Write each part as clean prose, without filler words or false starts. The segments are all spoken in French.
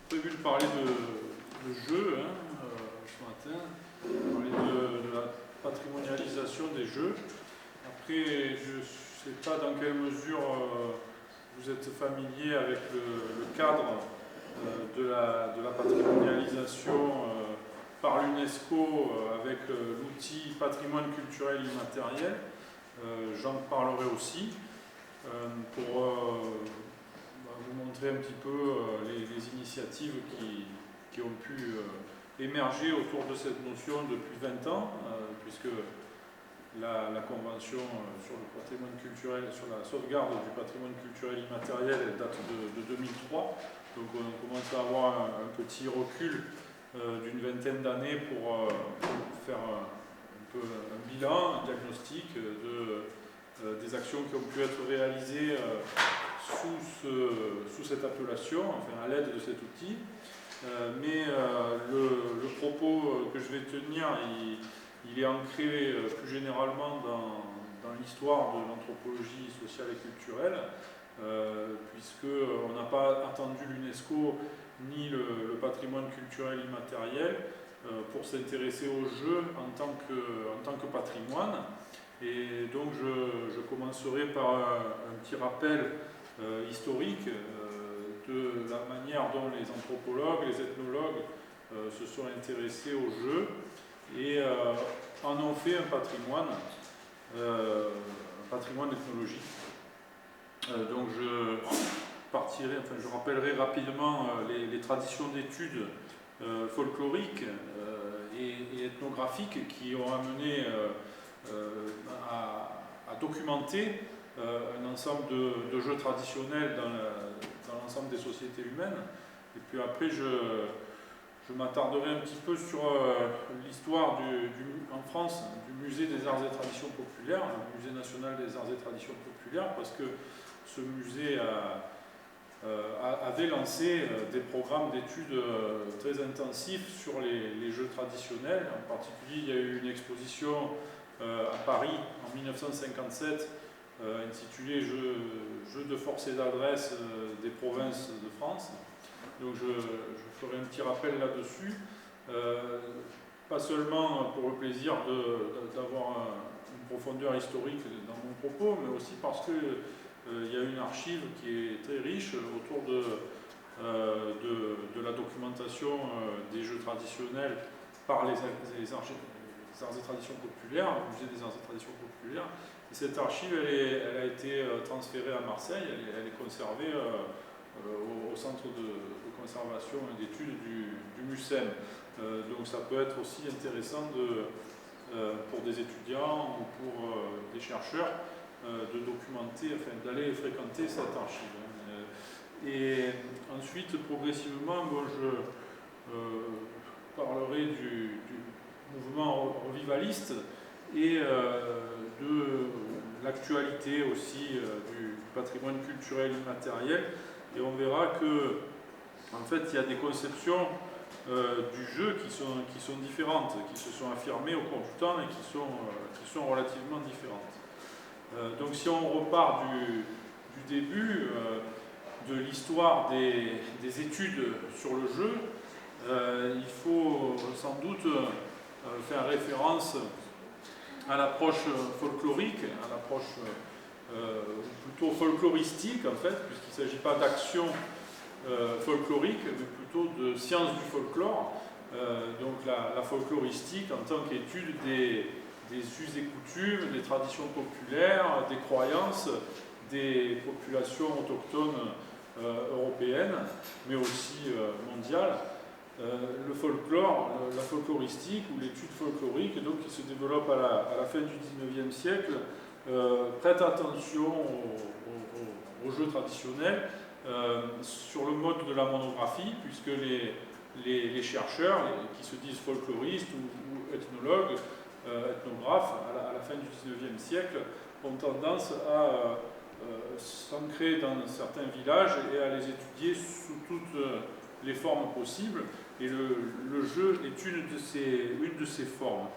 prévu de parler de jeux ce matin, parler de la patrimonialisation des jeux. Après, je ne sais pas dans quelle mesure vous êtes familier avec le cadre de la patrimonialisation par l'UNESCO avec l'outil patrimoine culturel immatériel. J'en parlerai aussi pour vous montrer un petit peu les initiatives qui ont pu émerger autour de cette notion depuis 20 ans, puisque la Convention sur le patrimoine culturel, sur la sauvegarde du patrimoine culturel immatériel, elle date de 2003. Donc on commence à avoir un petit recul d'une vingtaine d'années pour faire un peu un bilan, un diagnostic des actions qui ont pu être réalisées sous cette appellation, enfin à l'aide de cet outil. Mais le propos que je vais tenir, il est ancré plus généralement dans l'histoire de l'anthropologie sociale et culturelle, puisqu'on n'a pas attendu l'UNESCO ni le patrimoine culturel immatériel pour s'intéresser aux jeux en tant que patrimoine. Et donc je commencerai par un petit rappel historique de la manière dont les anthropologues, les ethnologues se sont intéressés aux jeux et en ont fait un patrimoine ethnologique. Donc je rappellerai rapidement les traditions d'études folkloriques et ethnographiques qui ont amené à documenter un ensemble de jeux traditionnels dans l'ensemble des sociétés humaines. Et puis après, je m'attarderai un petit peu sur l'histoire en France du musée des arts et traditions populaires, le musée national des arts et traditions populaires, parce que ce musée avait lancé des programmes d'études très intensifs sur les jeux traditionnels. En particulier, il y a eu une exposition à Paris en 1957 intitulée Jeux de force et d'adresse des provinces de France. Donc je ferai un petit rappel là-dessus, pas seulement pour le plaisir d'avoir une profondeur historique dans mon propos, mais aussi parce qu'il y a une archive qui est très riche autour de la documentation des jeux traditionnels par les arts et traditions populaires, le musée des arts et traditions populaires. Et cette archive, elle a été transférée à Marseille, elle est conservée au centre de conservation et d'études du MUSEM. Donc ça peut être aussi intéressant pour des étudiants ou pour des chercheurs de documenter, enfin d'aller fréquenter cette archive. Et ensuite, progressivement, je parlerai du mouvement revivaliste et de l'actualité aussi du patrimoine culturel immatériel. Et on verra que, en fait, il y a des conceptions du jeu qui sont différentes, qui se sont affirmées au cours du temps et qui sont relativement différentes. Donc si on repart du début de l'histoire des études sur le jeu, il faut sans doute faire référence à l'approche folklorique, à l'approche plutôt folkloristique en fait, puisqu'il ne s'agit pas d'action folklorique, mais plutôt de science du folklore. Donc la folkloristique en tant qu'étude des us et coutumes, des traditions populaires, des croyances des populations autochtones européennes, mais aussi mondiales. Le folklore, la folkloristique ou l'étude folklorique, donc, qui se développe à la fin du XIXe siècle, prête attention aux jeux traditionnels sur le mode de la monographie, puisque les chercheurs qui se disent folkloristes ou ethnologues, ethnographes, à la fin du XIXe siècle, ont tendance à s'ancrer dans certains villages et à les étudier sous toutes les formes possibles. Et le jeu est une de ces formes.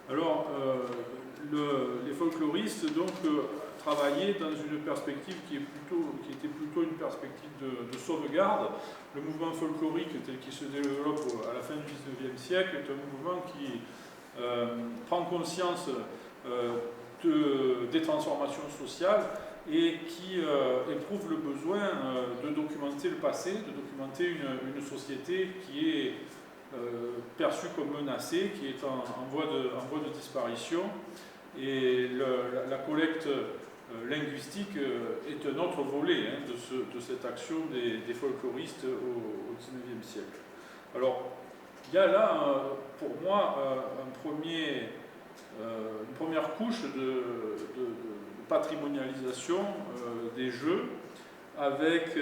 Alors, les folkloristes donc, travaillé dans une perspective qui était plutôt une perspective de sauvegarde. Le mouvement folklorique tel qu'il se développe à la fin du XIXe siècle est un mouvement qui prend conscience des transformations sociales et qui éprouve le besoin de documenter le passé, de documenter une société qui est perçue comme menacée, qui est en voie de disparition. Et la collecte linguistique est un autre volet de cette action des folkloristes au XIXe siècle. Alors, il y a là, pour moi, une première couche de patrimonialisation des jeux, avec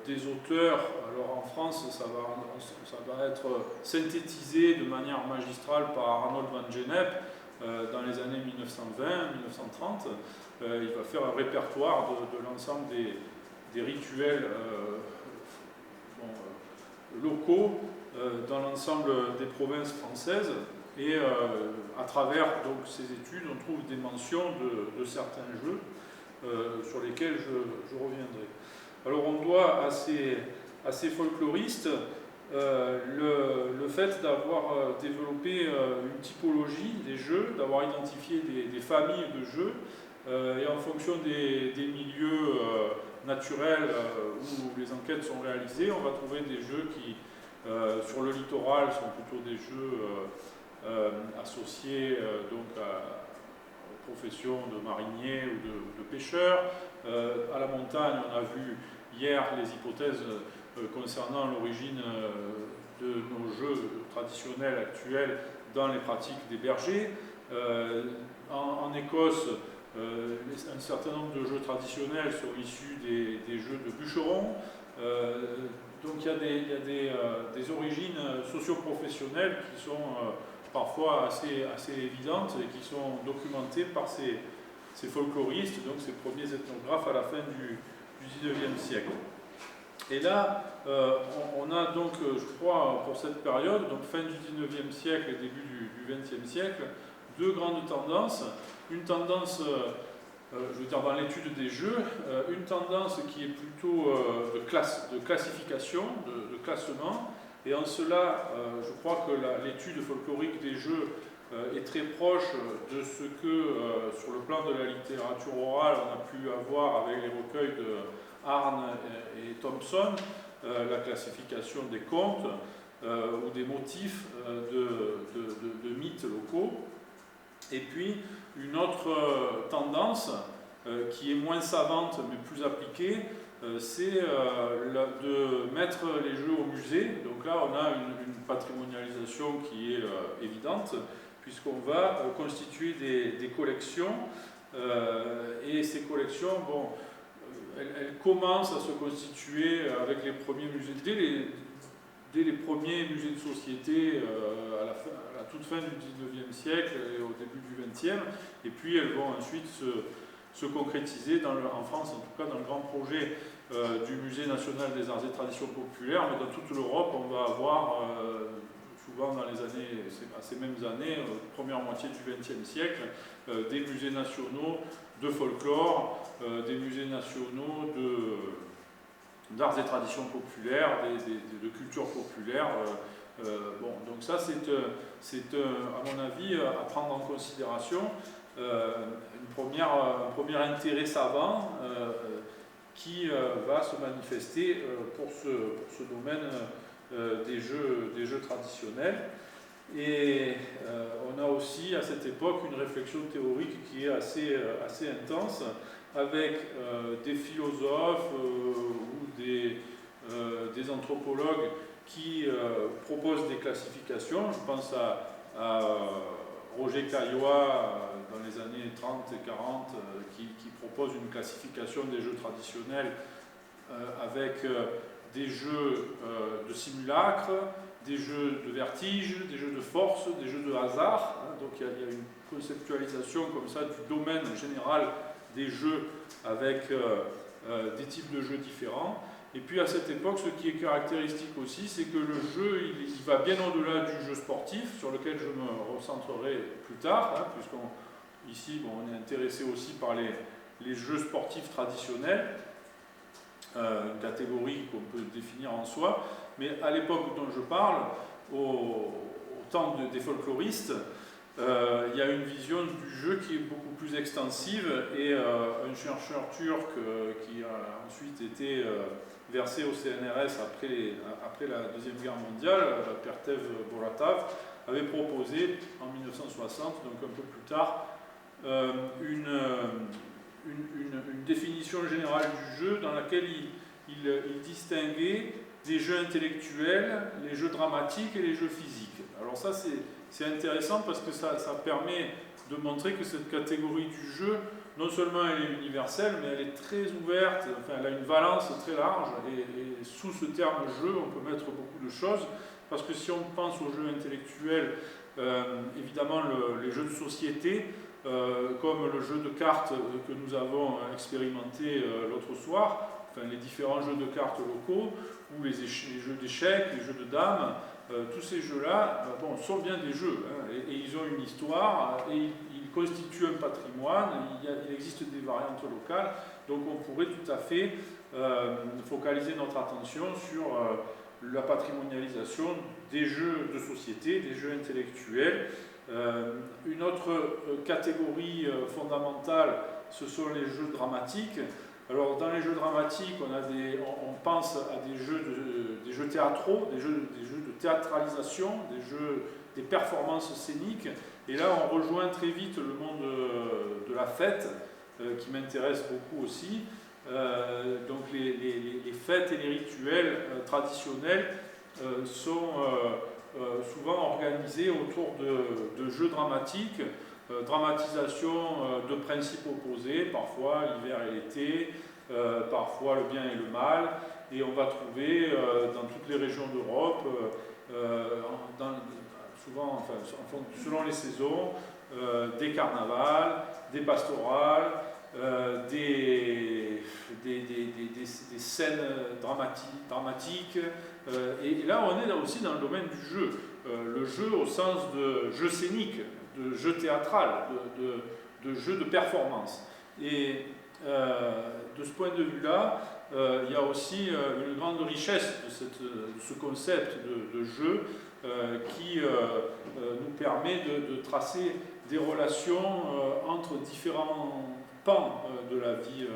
des auteurs. Alors en France, ça va être synthétisé de manière magistrale par Arnold van Gennep dans les années 1920-1930. Il va faire un répertoire de l'ensemble des rituels locaux dans l'ensemble des provinces françaises. Et à travers donc, ces études, on trouve des mentions de certains jeux sur lesquels je reviendrai. Alors on doit à ces folkloristes le fait d'avoir développé une typologie des jeux, d'avoir identifié des familles de jeux, et en fonction des milieux naturels où les enquêtes sont réalisées, on va trouver des jeux qui, sur le littoral, sont plutôt des jeux associés donc aux professions de mariniers ou de pêcheurs. À la montagne, on a vu hier les hypothèses concernant l'origine de nos jeux traditionnels actuels dans les pratiques des bergers. En Écosse, un certain nombre de jeux traditionnels sont issus des jeux de bûcherons. Donc il y a des origines socio-professionnelles qui sont parfois assez évidentes et qui sont documentées par ces folkloristes, donc ces premiers ethnographes à la fin du XIXe siècle. Et là, on a donc, je crois, pour cette période, donc fin du XIXe siècle et début du XXe siècle, deux grandes tendances. Une tendance, je veux dire dans l'étude des jeux, une tendance qui est plutôt de classification, de classement. Et en cela, je crois que l'étude folklorique des jeux est très proche de ce que, sur le plan de la littérature orale, on a pu avoir avec les recueils de Arne et Thompson, la classification des contes ou des motifs de mythes locaux. Et puis, une autre tendance qui est moins savante mais plus appliquée, c'est de mettre les jeux au musée. Donc là, on a une patrimonialisation qui est évidente, puisqu'on va constituer des collections. Et ces collections, bon, elles commencent à se constituer avec les premiers musées, dès les premiers musées de société à la toute fin du XIXe siècle et au début du XXe, et puis elles vont ensuite se concrétiser en France, en tout cas dans le grand projet du Musée national des arts et traditions populaires, mais dans toute l'Europe, on va avoir souvent dans ces mêmes années, première moitié du XXe siècle, des musées nationaux de folklore, des musées nationaux d'arts et traditions populaires, de culture populaire. Bon, donc ça, c'est à mon avis à prendre en considération un premier intérêt savant qui va se manifester pour ce domaine des jeux traditionnels. Et on a aussi à cette époque une réflexion théorique qui est assez intense, avec des philosophes ou des anthropologues qui proposent des classifications. Je pense à Roger Caillois dans les années 30 et 40 qui propose une classification des jeux traditionnels avec des jeux de simulacre, des jeux de vertige, des jeux de force, des jeux de hasard. Donc il y a une conceptualisation comme ça du domaine général des jeux avec des types de jeux différents. Et puis à cette époque, ce qui est caractéristique aussi, c'est que le jeu, il va bien au-delà du jeu sportif, sur lequel je me recentrerai plus tard, puisqu'on Ici, bon, on est intéressé aussi par les jeux sportifs traditionnels, une catégorie qu'on peut définir en soi, mais à l'époque dont je parle, au temps des folkloristes, il y a une vision du jeu qui est beaucoup plus extensive, et un chercheur turc qui a ensuite été versé au CNRS après la Deuxième Guerre mondiale, Pertev Boratav, avait proposé en 1960, donc un peu plus tard, une définition générale du jeu dans laquelle il distinguait des jeux intellectuels, les jeux dramatiques et les jeux physiques. Alors ça, c'est intéressant parce que ça permet de montrer que cette catégorie du jeu, non seulement elle est universelle, mais elle est très ouverte, enfin elle a une valence très large, et sous ce terme jeu, on peut mettre beaucoup de choses, parce que si on pense aux jeux intellectuels, évidemment les jeux de société, comme le jeu de cartes que nous avons expérimenté l'autre soir, enfin les différents jeux de cartes locaux, ou les jeux d'échecs, les jeux de dames, tous ces jeux-là bon, sont bien des jeux, hein, et ils ont une histoire, et ils constituent un patrimoine, il existe des variantes locales, donc on pourrait tout à fait focaliser notre attention sur la patrimonialisation des jeux de société, des jeux intellectuels. Une autre catégorie fondamentale, ce sont les jeux dramatiques. Alors dans les jeux dramatiques, on pense à des jeux théâtraux, des jeux de théâtralisation, des performances scéniques. Et là, on rejoint très vite le monde de la fête, qui m'intéresse beaucoup aussi. Donc les fêtes et les rituels traditionnels sont souvent organisés autour de jeux dramatiques, dramatisation de principes opposés, parfois l'hiver et l'été, parfois le bien et le mal, et on va trouver dans toutes les régions d'Europe, souvent, enfin, selon les saisons, des carnavals, des pastorales, des scènes dramatiques, et là on est aussi dans le domaine du jeu, le jeu au sens de jeu scénique, de jeu théâtral, de jeu de performance. Et de ce point de vue-là, il y a aussi une grande richesse de ce concept de jeu qui nous permet de tracer des relations entre différents pans de la vie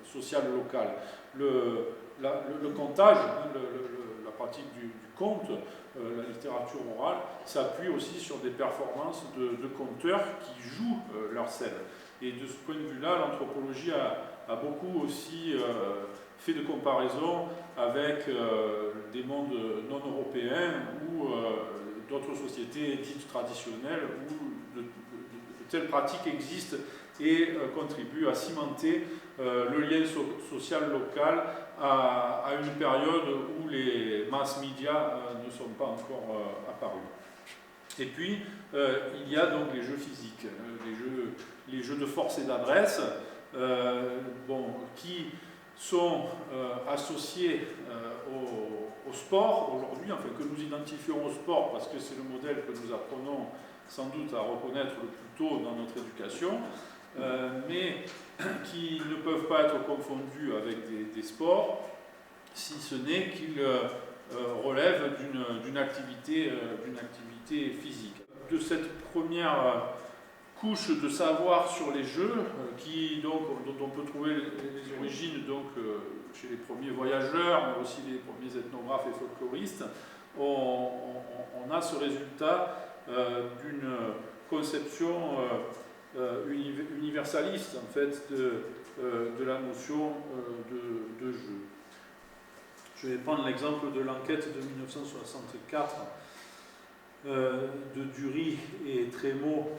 sociale locale. Le contage, la pratique du conte, la littérature orale, s'appuie aussi sur des performances de conteurs qui jouent leur scène. Et de ce point de vue-là, l'anthropologie a beaucoup aussi fait de comparaisons avec des mondes non européens ou d'autres sociétés dites traditionnelles où de telles pratiques existent et contribuent à cimenter le lien social local à une période où les mass médias ne sont pas encore apparus. Et puis, il y a donc les jeux physiques, les jeux de force et d'adresse, qui sont associés au sport aujourd'hui, enfin que nous identifions au sport parce que c'est le modèle que nous apprenons sans doute à reconnaître le plus tôt dans notre éducation, mais qui ne peuvent pas être confondus avec des sports, si ce n'est qu'ils relèvent d'une activité physique. De cette première couche de savoir sur les jeux, dont on peut trouver les origines chez les premiers voyageurs, mais aussi les premiers ethnographes et folkloristes, on a ce résultat d'une conception universaliste en fait de la notion de jeu. Je vais prendre l'exemple de l'enquête de 1964 de Dury et Trémaud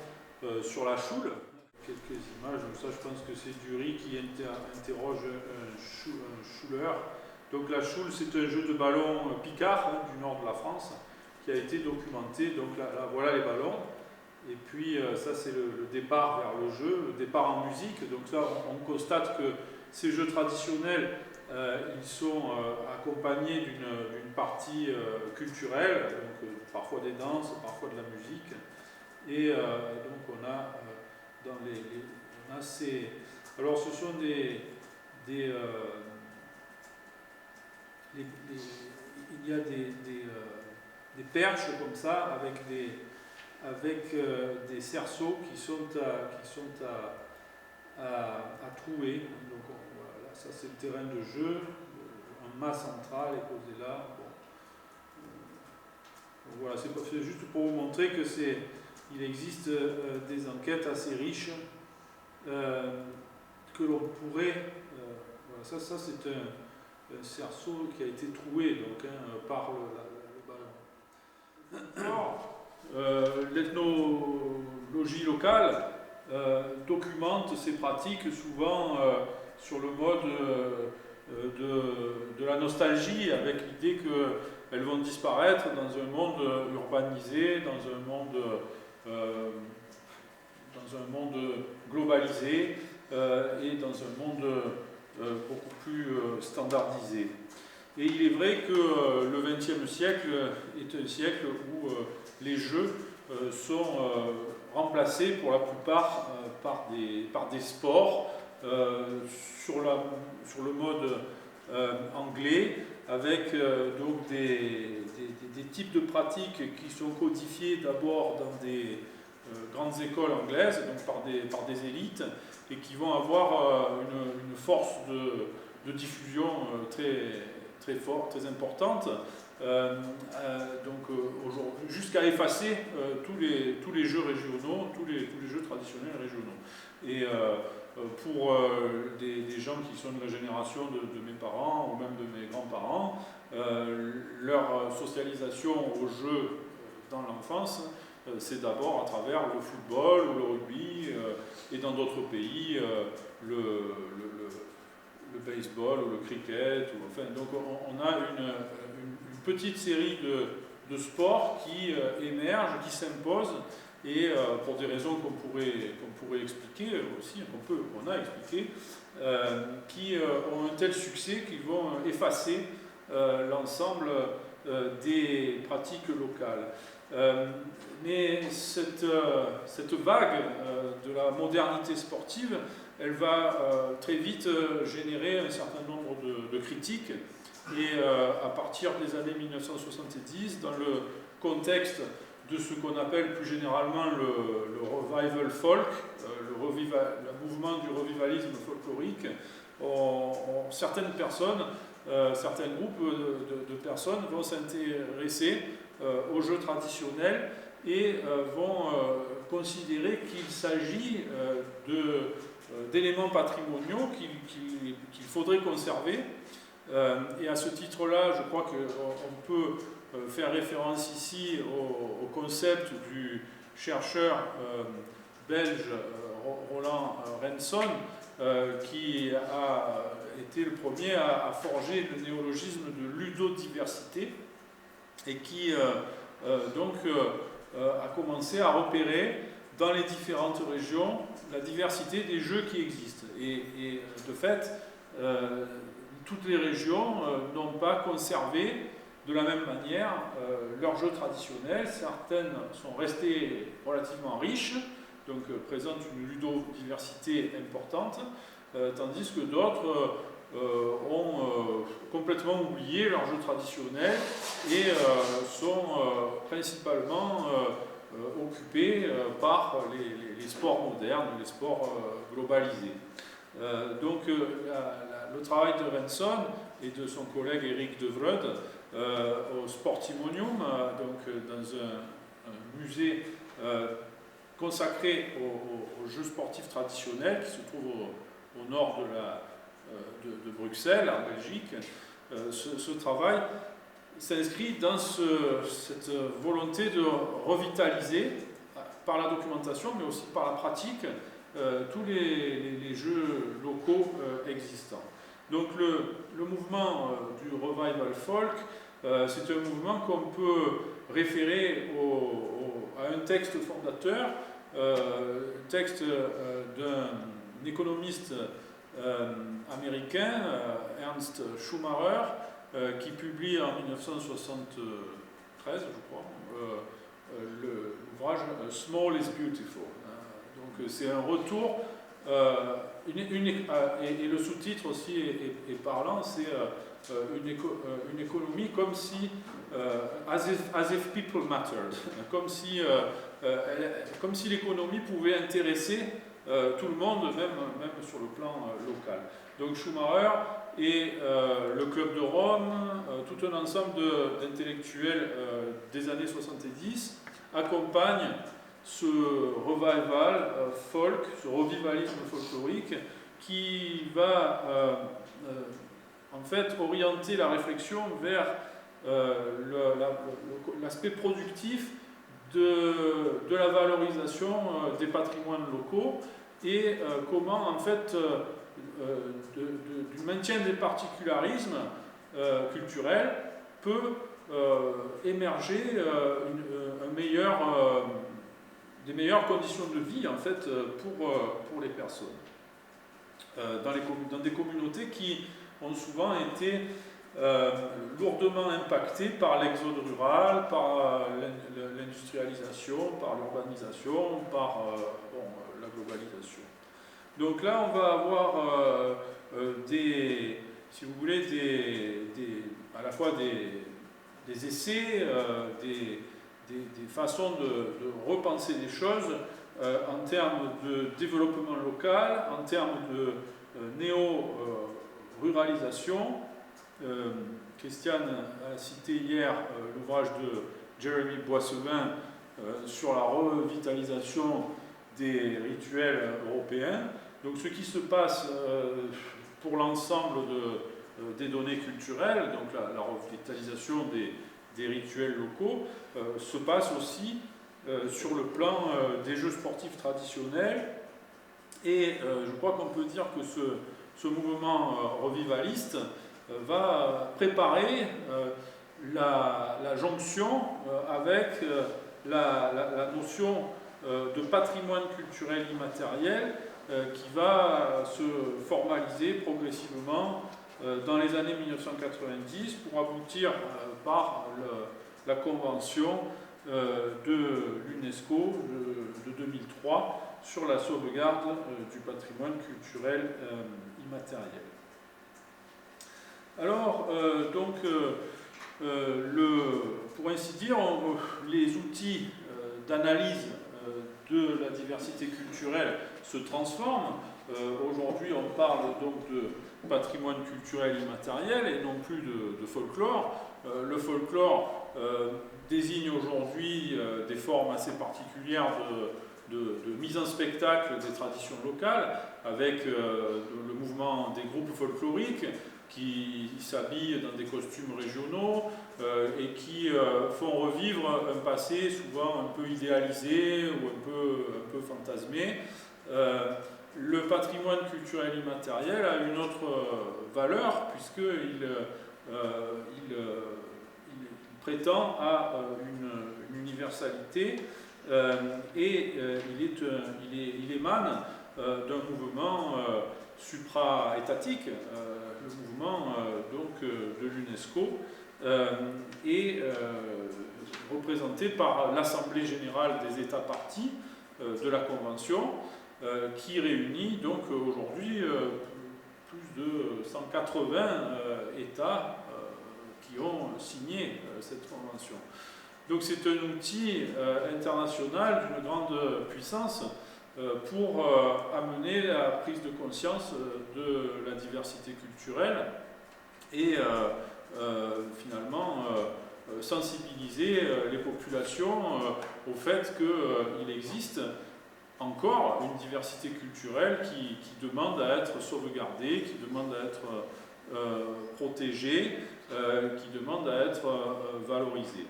sur la choule. Quelques images, donc ça je pense que c'est Dury qui interroge un chouleur. Donc la choule, c'est un jeu de ballon picard du nord de la France qui a été documenté. Donc là voilà les ballons. Et puis ça c'est le départ vers le jeu, le départ en musique. Donc là on constate que ces jeux traditionnels, ils sont accompagnés d'une partie culturelle, donc parfois des danses, parfois de la musique. Et donc on a on a alors ce sont il y a des perches comme ça avec des cerceaux qui sont à trouer. Donc voilà, ça c'est le terrain de jeu, un mât central est posé là. Bon. Voilà, c'est juste pour vous montrer que il existe des enquêtes assez riches que l'on pourrait. Voilà, ça c'est un cerceau qui a été troué donc, par le ballon. Alors, l'ethnologie locale documente ces pratiques souvent sur le mode de la nostalgie, avec l'idée qu'elles vont disparaître dans un monde urbanisé, dans un monde globalisé et dans un monde beaucoup plus standardisé. Et il est vrai que le XXe siècle est un siècle où les jeux sont remplacés pour la plupart par des sports sur le mode anglais, avec donc des types de pratiques qui sont codifiés d'abord dans des grandes écoles anglaises, donc par des élites, et qui vont avoir une force de diffusion très forte, très importante, donc aujourd'hui, jusqu'à effacer tous les jeux régionaux, tous les jeux traditionnels régionaux. Et pour des gens qui sont de la génération de mes parents ou même de mes grands-parents, leur socialisation aux jeux dans l'enfance, c'est d'abord à travers le football ou le rugby, et dans d'autres pays, le baseball ou le cricket. Donc on a une petite série de sports qui émergent, qui s'imposent, et pour des raisons qu'on pourrait expliquer aussi, qu'on a expliqué, qui ont un tel succès qu'ils vont effacer l'ensemble des pratiques locales. Mais cette vague de la modernité sportive, elle va très vite générer un certain nombre de critiques, et à partir des années 1970, dans le contexte de ce qu'on appelle plus généralement le revival folk, le mouvement du revivalisme folklorique, certaines personnes, certains groupes de personnes vont s'intéresser aux jeux traditionnels et vont considérer qu'il s'agit d'éléments patrimoniaux qu'il faudrait conserver. Et à ce titre-là, je crois qu'on peut faire référence ici au concept du chercheur belge Roland Renson, qui a été le premier à forger le néologisme de ludodiversité, et qui donc a commencé à repérer dans les différentes régions la diversité des jeux qui existent. Et de fait, toutes les régions n'ont pas conservé de la même manière leurs jeux traditionnels. Certaines sont restées relativement riches, donc présentent une ludodiversité importante, tandis que d'autres ont complètement oublié leurs jeux traditionnels et sont principalement occupés par les sports modernes, les sports globalisés. Donc le travail de Renson et de son collègue Eric de Vrede au Sportimonium, donc dans un musée consacré aux jeux sportifs traditionnels qui se trouve au nord de Bruxelles, en Belgique. Ce travail s'inscrit dans cette volonté de revitaliser par la documentation, mais aussi par la pratique, tous les jeux locaux existants. Donc le mouvement du revival folk, c'est un mouvement qu'on peut référer à un texte fondateur, texte d'un économiste américain, Ernst Schumacher, qui publie en 1973, je crois, l'ouvrage Small is Beautiful. Donc c'est un retour, et le sous-titre aussi est parlant, c'est une économie comme si, as if people mattered, comme si l'économie pouvait intéresser tout le monde, même sur le plan local. Donc Schumacher et le Club de Rome, tout un ensemble d'intellectuels des années 70 accompagnent ce revival folk, ce revivalisme folklorique qui va en fait orienter la réflexion vers l'aspect productif de la valorisation des patrimoines locaux et comment en fait du maintien des particularismes culturels peut émerger des meilleures conditions de vie en fait pour les personnes dans des communautés qui ont souvent été lourdement impactées par l'exode rural, par l'industrialisation, par l'urbanisation, par la globalisation. Donc là, on va avoir si vous voulez, à la fois des essais, des façons de repenser les choses en termes de développement local, en termes de néo-ruralisation. Christiane a cité hier l'ouvrage de Jérémy Boissevin sur la revitalisation des rituels européens. Donc ce qui se passe pour l'ensemble des données culturelles, donc la revitalisation des rituels locaux, se passe aussi sur le plan des jeux sportifs traditionnels. Et je crois qu'on peut dire que ce mouvement revivaliste va préparer la jonction avec la notion de patrimoine culturel immatériel qui va se formaliser progressivement dans les années 1990 pour aboutir par la convention de l'UNESCO de 2003 sur la sauvegarde du patrimoine culturel immatériel. Alors, pour ainsi dire, les outils d'analyse de la diversité culturelle se transforment. Aujourd'hui, on parle donc de patrimoine culturel immatériel et non plus de folklore. Le folklore désigne aujourd'hui des formes assez particulières de mise en spectacle des traditions locales, avec le mouvement des groupes folkloriques qui s'habillent dans des costumes régionaux et qui font revivre un passé souvent un peu idéalisé ou un peu fantasmé. Le patrimoine culturel immatériel a une autre valeur puisqu'il prétend à une universalité et il émane d'un mouvement supra-étatique, le mouvement de l'UNESCO, et représenté par l'Assemblée générale des États parties de la Convention, qui réunit donc aujourd'hui plus de 180 États qui ont signé cette convention. Donc c'est un outil international d'une grande puissance pour amener la prise de conscience de la diversité culturelle et finalement sensibiliser les populations au fait qu'il existe encore une diversité culturelle qui demande à être sauvegardée, qui demande à être protégée, qui demande à être valorisée.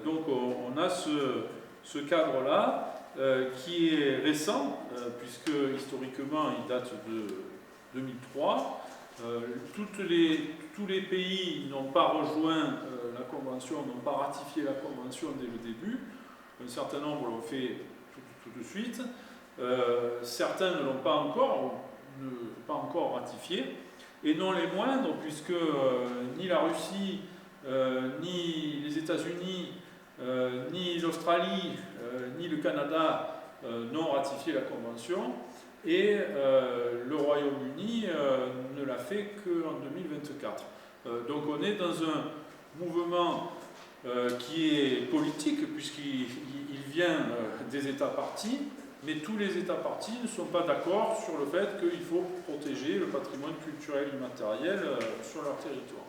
Donc on a ce cadre-là qui est récent, puisque historiquement il date de 2003. Tous les pays n'ont pas rejoint la Convention, n'ont pas ratifié la Convention dès le début. Un certain nombre l'ont fait tout de suite. Certains ne l'ont pas encore ratifié. Et non les moindres, puisque ni la Russie, ni les États-Unis, ni l'Australie, ni le Canada n'ont ratifié la Convention, et le Royaume-Uni ne l'a fait qu'en 2024. Donc on est dans un mouvement qui est politique, puisqu'il vient des États parties, mais tous les États parties ne sont pas d'accord sur le fait qu'il faut protéger le patrimoine culturel immatériel sur leur territoire.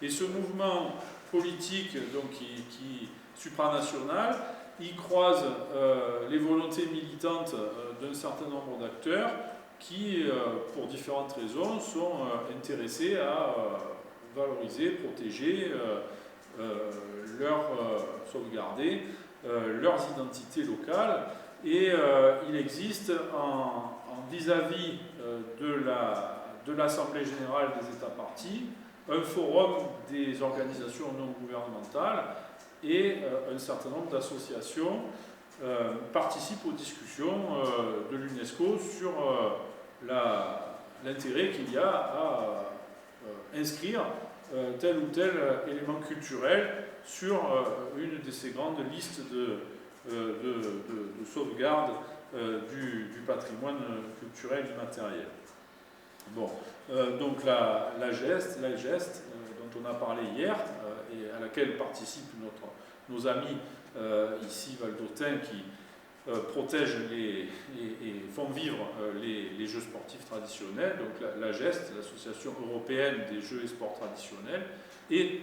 Et ce mouvement politique, donc, qui supranational, il croise les volontés militantes d'un certain nombre d'acteurs qui, pour différentes raisons, sont intéressés à valoriser, protéger, sauvegarder leurs identités locales. Et il existe en vis-à-vis de l'Assemblée générale des États parties un forum des organisations non gouvernementales, et un certain nombre d'associations participent aux discussions de l'UNESCO sur l'intérêt qu'il y a à inscrire tel ou tel élément culturel sur une de ces grandes listes de sauvegarde du patrimoine culturel immatériel. Bon, donc la GEST, dont on a parlé hier, et à laquelle participent nos amis ici valdôtains, qui protègent et font vivre les jeux sportifs traditionnels. Donc la GEST, l'Association européenne des jeux et sports traditionnels, est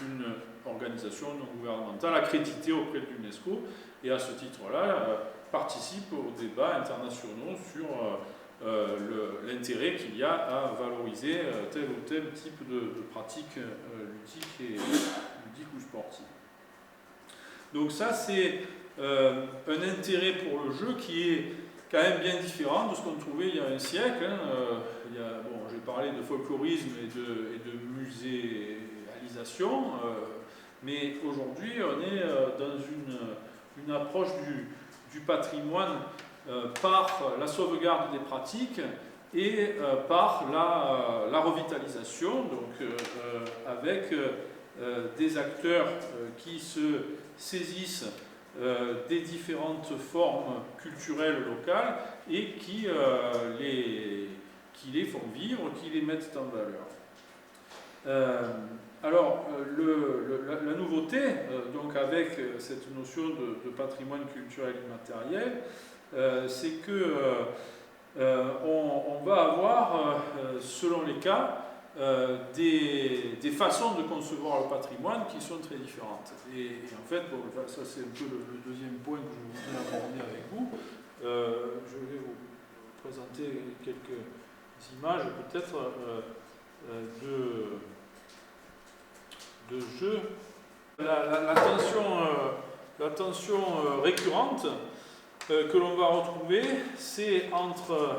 une organisation non gouvernementale accréditée auprès de l'UNESCO, et à ce titre-là participe aux débats internationaux sur l'intérêt qu'il y a à valoriser tel ou tel type de pratique ludique ou sportive. Donc ça, c'est un intérêt pour le jeu qui est quand même bien différent de ce qu'on trouvait il y a un siècle. J'ai parlé de folklorisme et de muséalisation, mais aujourd'hui on est dans une approche du patrimoine par la sauvegarde des pratiques et par la revitalisation, donc avec des acteurs qui se saisissent des différentes formes culturelles locales et qui les font vivre, qui les mettent en valeur. La nouveauté, donc avec cette notion de patrimoine culturel immatériel, c'est que on va avoir, selon les cas, des façons de concevoir le patrimoine qui sont très différentes. Et en fait, ça c'est un peu le deuxième point que je voudrais aborder avec vous. Je vais vous présenter quelques images peut-être de jeux. La tension récurrente que l'on va retrouver, c'est entre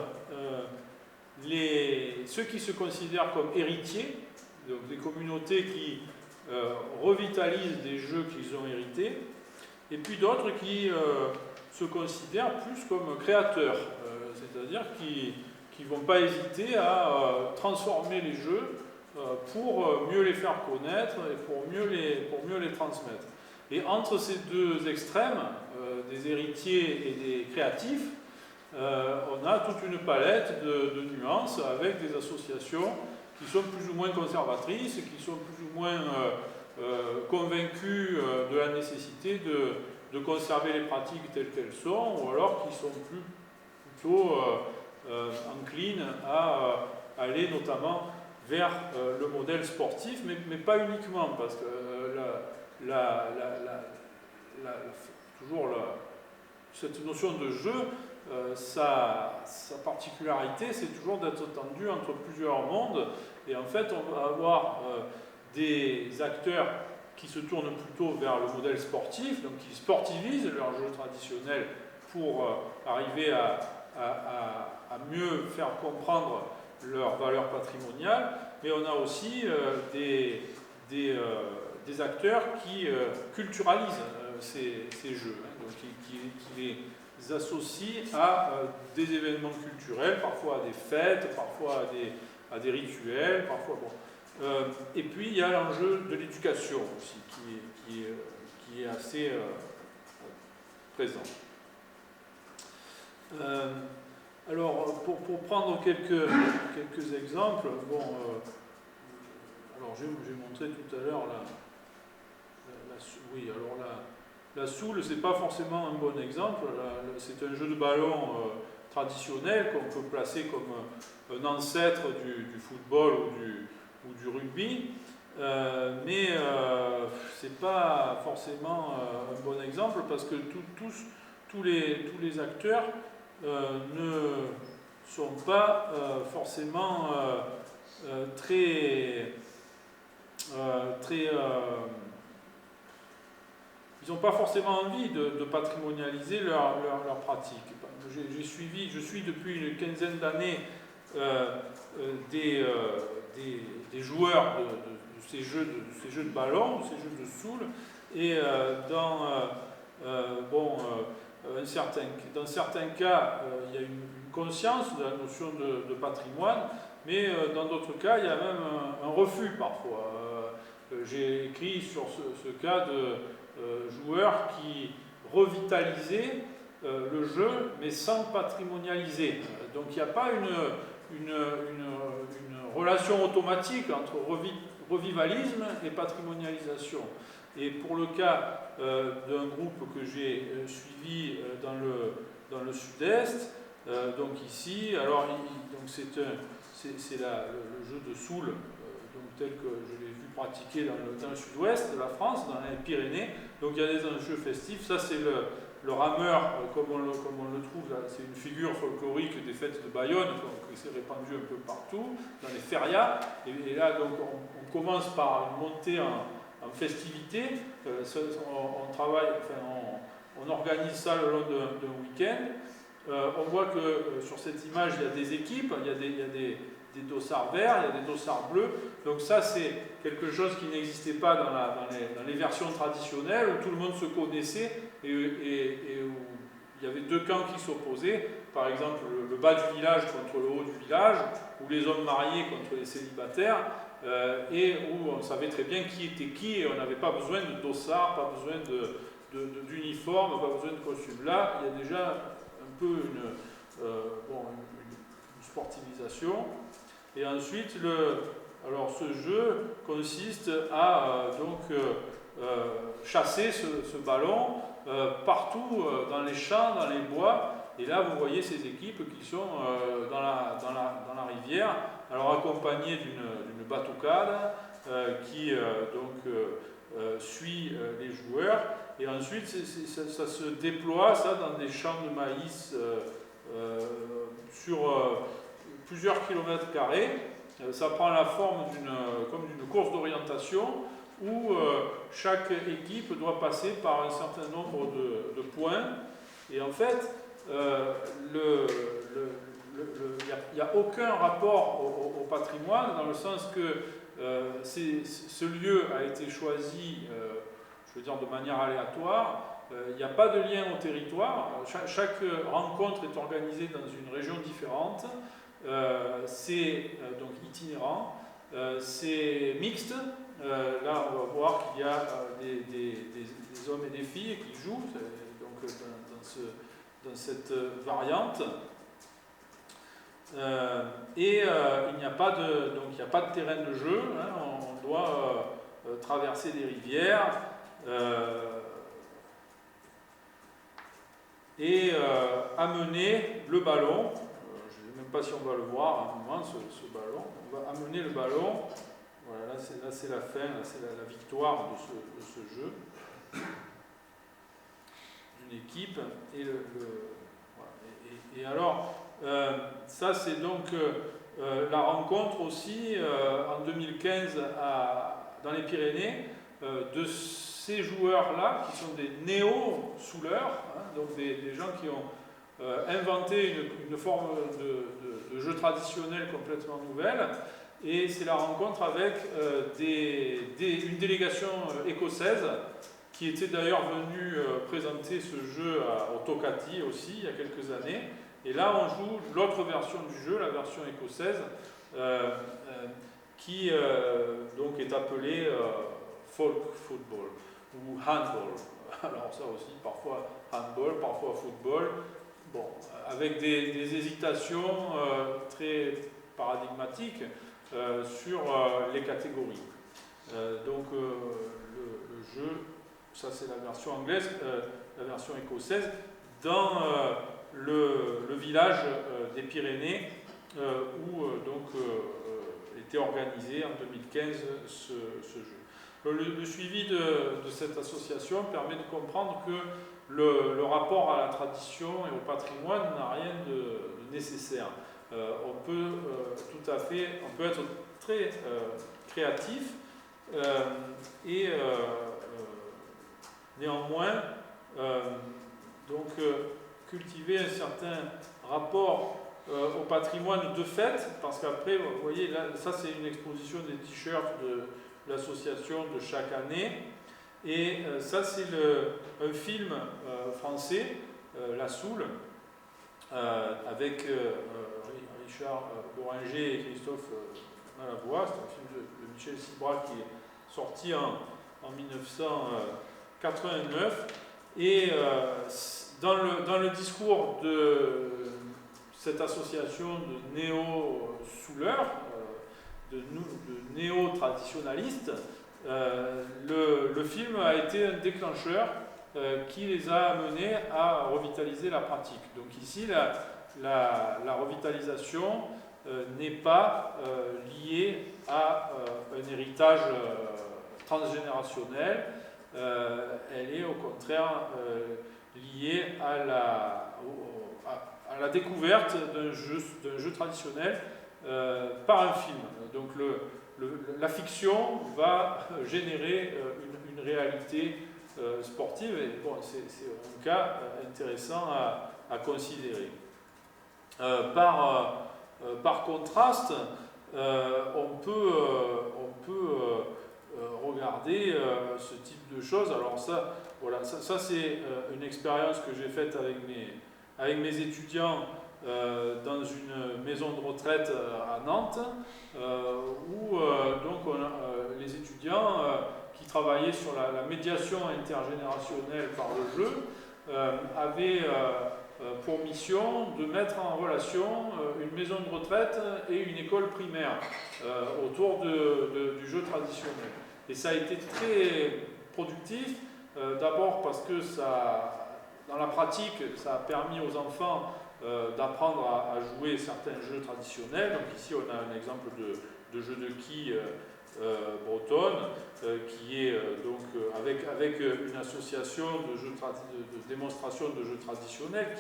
ceux qui se considèrent comme héritiers, donc des communautés qui revitalisent des jeux qu'ils ont hérités, et puis d'autres qui se considèrent plus comme créateurs, c'est-à-dire qui ne vont pas hésiter à transformer les jeux pour mieux les faire connaître et pour mieux les transmettre. Et entre ces deux extrêmes, des héritiers et des créatifs, on a toute une palette de nuances avec des associations qui sont plus ou moins conservatrices, qui sont plus ou moins convaincues de la nécessité de conserver les pratiques telles qu'elles sont, ou alors qui sont plutôt enclines à aller notamment vers le modèle sportif, mais pas uniquement, parce que cette notion de jeu, sa particularité, c'est toujours d'être tendu entre plusieurs mondes, et en fait on va avoir des acteurs qui se tournent plutôt vers le modèle sportif, donc qui sportivisent leurs jeux traditionnels pour arriver à mieux faire comprendre leur valeur patrimoniale, mais on a aussi des acteurs qui culturalisent ces jeux, donc qui les associent à des événements culturels, parfois à des fêtes, parfois à des rituels, parfois bon. Et puis il y a l'enjeu de l'éducation aussi qui est assez présent. Alors, pour prendre quelques exemples, bon, alors j'ai montré tout à l'heure oui, alors la soule, c'est pas forcément un bon exemple. C'est un jeu de ballon traditionnel qu'on peut placer comme un ancêtre du football ou du rugby, mais c'est pas forcément un bon exemple parce que tous les acteurs ne sont pas forcément très ils n'ont pas forcément envie de patrimonialiser leur pratique. Je suis depuis une quinzaine d'années des joueurs de ces jeux de ballon, de ces jeux de soule, et dans certains cas, il y a une conscience de la notion de patrimoine, mais dans d'autres cas, il y a même un refus parfois. J'ai écrit sur ce cas de joueurs qui revitalisaient le jeu, mais sans patrimonialiser. Donc il n'y a pas une relation automatique entre revivalisme et patrimonialisation. Et pour le cas d'un groupe que j'ai suivi dans le sud-est, donc ici, alors c'est le jeu de soule, tel que je l'ai vu pratiquer dans le sud-ouest de la France, dans les Pyrénées. Donc il y a des enjeux festifs. Ça c'est le rameur, comme on le trouve là, c'est une figure folklorique des fêtes de Bayonne, qui s'est répandue un peu partout, dans les férias. Et là donc on commence par une montée en festivité. On travaille, on organise ça le long d'un week-end. On voit que sur cette image il y a des équipes, il y a des dossards verts, il y a des dossards bleus. Donc ça, c'est quelque chose qui n'existait pas dans les versions traditionnelles, où tout le monde se connaissait et où il y avait deux camps qui s'opposaient. Par exemple, le bas du village contre le haut du village, ou les hommes mariés contre les célibataires, et où on savait très bien qui était qui, et on n'avait pas besoin de dossards, pas besoin d'uniforme, pas besoin de costume. Là, il y a déjà un peu une sportivisation. Et ensuite, alors ce jeu consiste à chasser ce ballon partout dans les champs, dans les bois. Et là, vous voyez ces équipes qui sont dans la rivière, alors accompagnées d'une batucade qui suit les joueurs. Et ensuite, ça se déploie dans des champs de maïs sur plusieurs kilomètres carrés. Ça prend la forme comme d'une course d'orientation où chaque équipe doit passer par un certain nombre de points. Et en fait, il n'y a aucun rapport au patrimoine, dans le sens que ce lieu a été choisi, je veux dire, de manière aléatoire. Il n'y a pas de lien au territoire. Chaque rencontre est organisée dans une région différente. C'est donc itinérant, c'est mixte. Là, on va voir qu'il y a des hommes et des filles qui jouent donc, dans cette variante. Il n'y a pas de terrain de jeu. Hein, on doit traverser des rivières et amener le ballon. Je ne sais même pas si on va le voir à un moment, ce ballon. On va amener le ballon. Voilà, là c'est la fin, là c'est la victoire de ce jeu d'une équipe. Et alors, ça c'est donc la rencontre aussi en 2015 dans les Pyrénées de ces joueurs-là qui sont des néo-souleurs, hein, donc des gens qui ont inventé une forme de jeu traditionnel complètement nouvelle, et c'est la rencontre avec une délégation écossaise qui était d'ailleurs venue présenter ce jeu au Tocati aussi il y a quelques années. Et là on joue l'autre version du jeu, la version écossaise, qui donc est appelée folk football ou handball. Alors ça aussi, parfois handball, parfois football. bon, avec des hésitations très paradigmatiques sur les catégories. Donc le jeu, ça c'est la version anglaise, la version écossaise, dans le village des Pyrénées où était organisé en 2015 ce jeu. Le suivi de cette association permet de comprendre que le rapport à la tradition et au patrimoine n'a rien de nécessaire. On peut être très créatif et néanmoins cultiver un certain rapport au patrimoine de fait, parce qu'après, vous voyez, là, ça c'est une exposition des t-shirts de l'association de chaque année, et ça c'est un film français, La Soule, avec Richard Bohringer et Christophe Malavoie. C'est un film de Michel Sibra qui est sorti en 1989, et dans le discours de cette association de néo-souleurs, de néo-traditionalistes, le film a été un déclencheur qui les a amenés à revitaliser la pratique. Donc ici, la revitalisation n'est pas liée à un héritage transgénérationnel, elle est au contraire liée à la découverte d'un jeu traditionnel par un film. Donc la fiction va générer une réalité sportive, et bon, c'est un cas intéressant à considérer. Par contraste, on peut regarder ce type de choses. Alors ça, voilà, ça c'est une expérience que j'ai faite avec mes étudiants dans une maison de retraite à Nantes, où les étudiants qui travaillaient sur la médiation intergénérationnelle par le jeu avaient pour mission de mettre en relation une maison de retraite et une école primaire autour du jeu traditionnel. Et ça a été très productif, d'abord parce que dans la pratique, ça a permis aux enfants d'apprendre à jouer certains jeux traditionnels. Donc ici, on a un exemple de jeu de quilles bretonne, qui est avec une association de démonstration de jeux traditionnels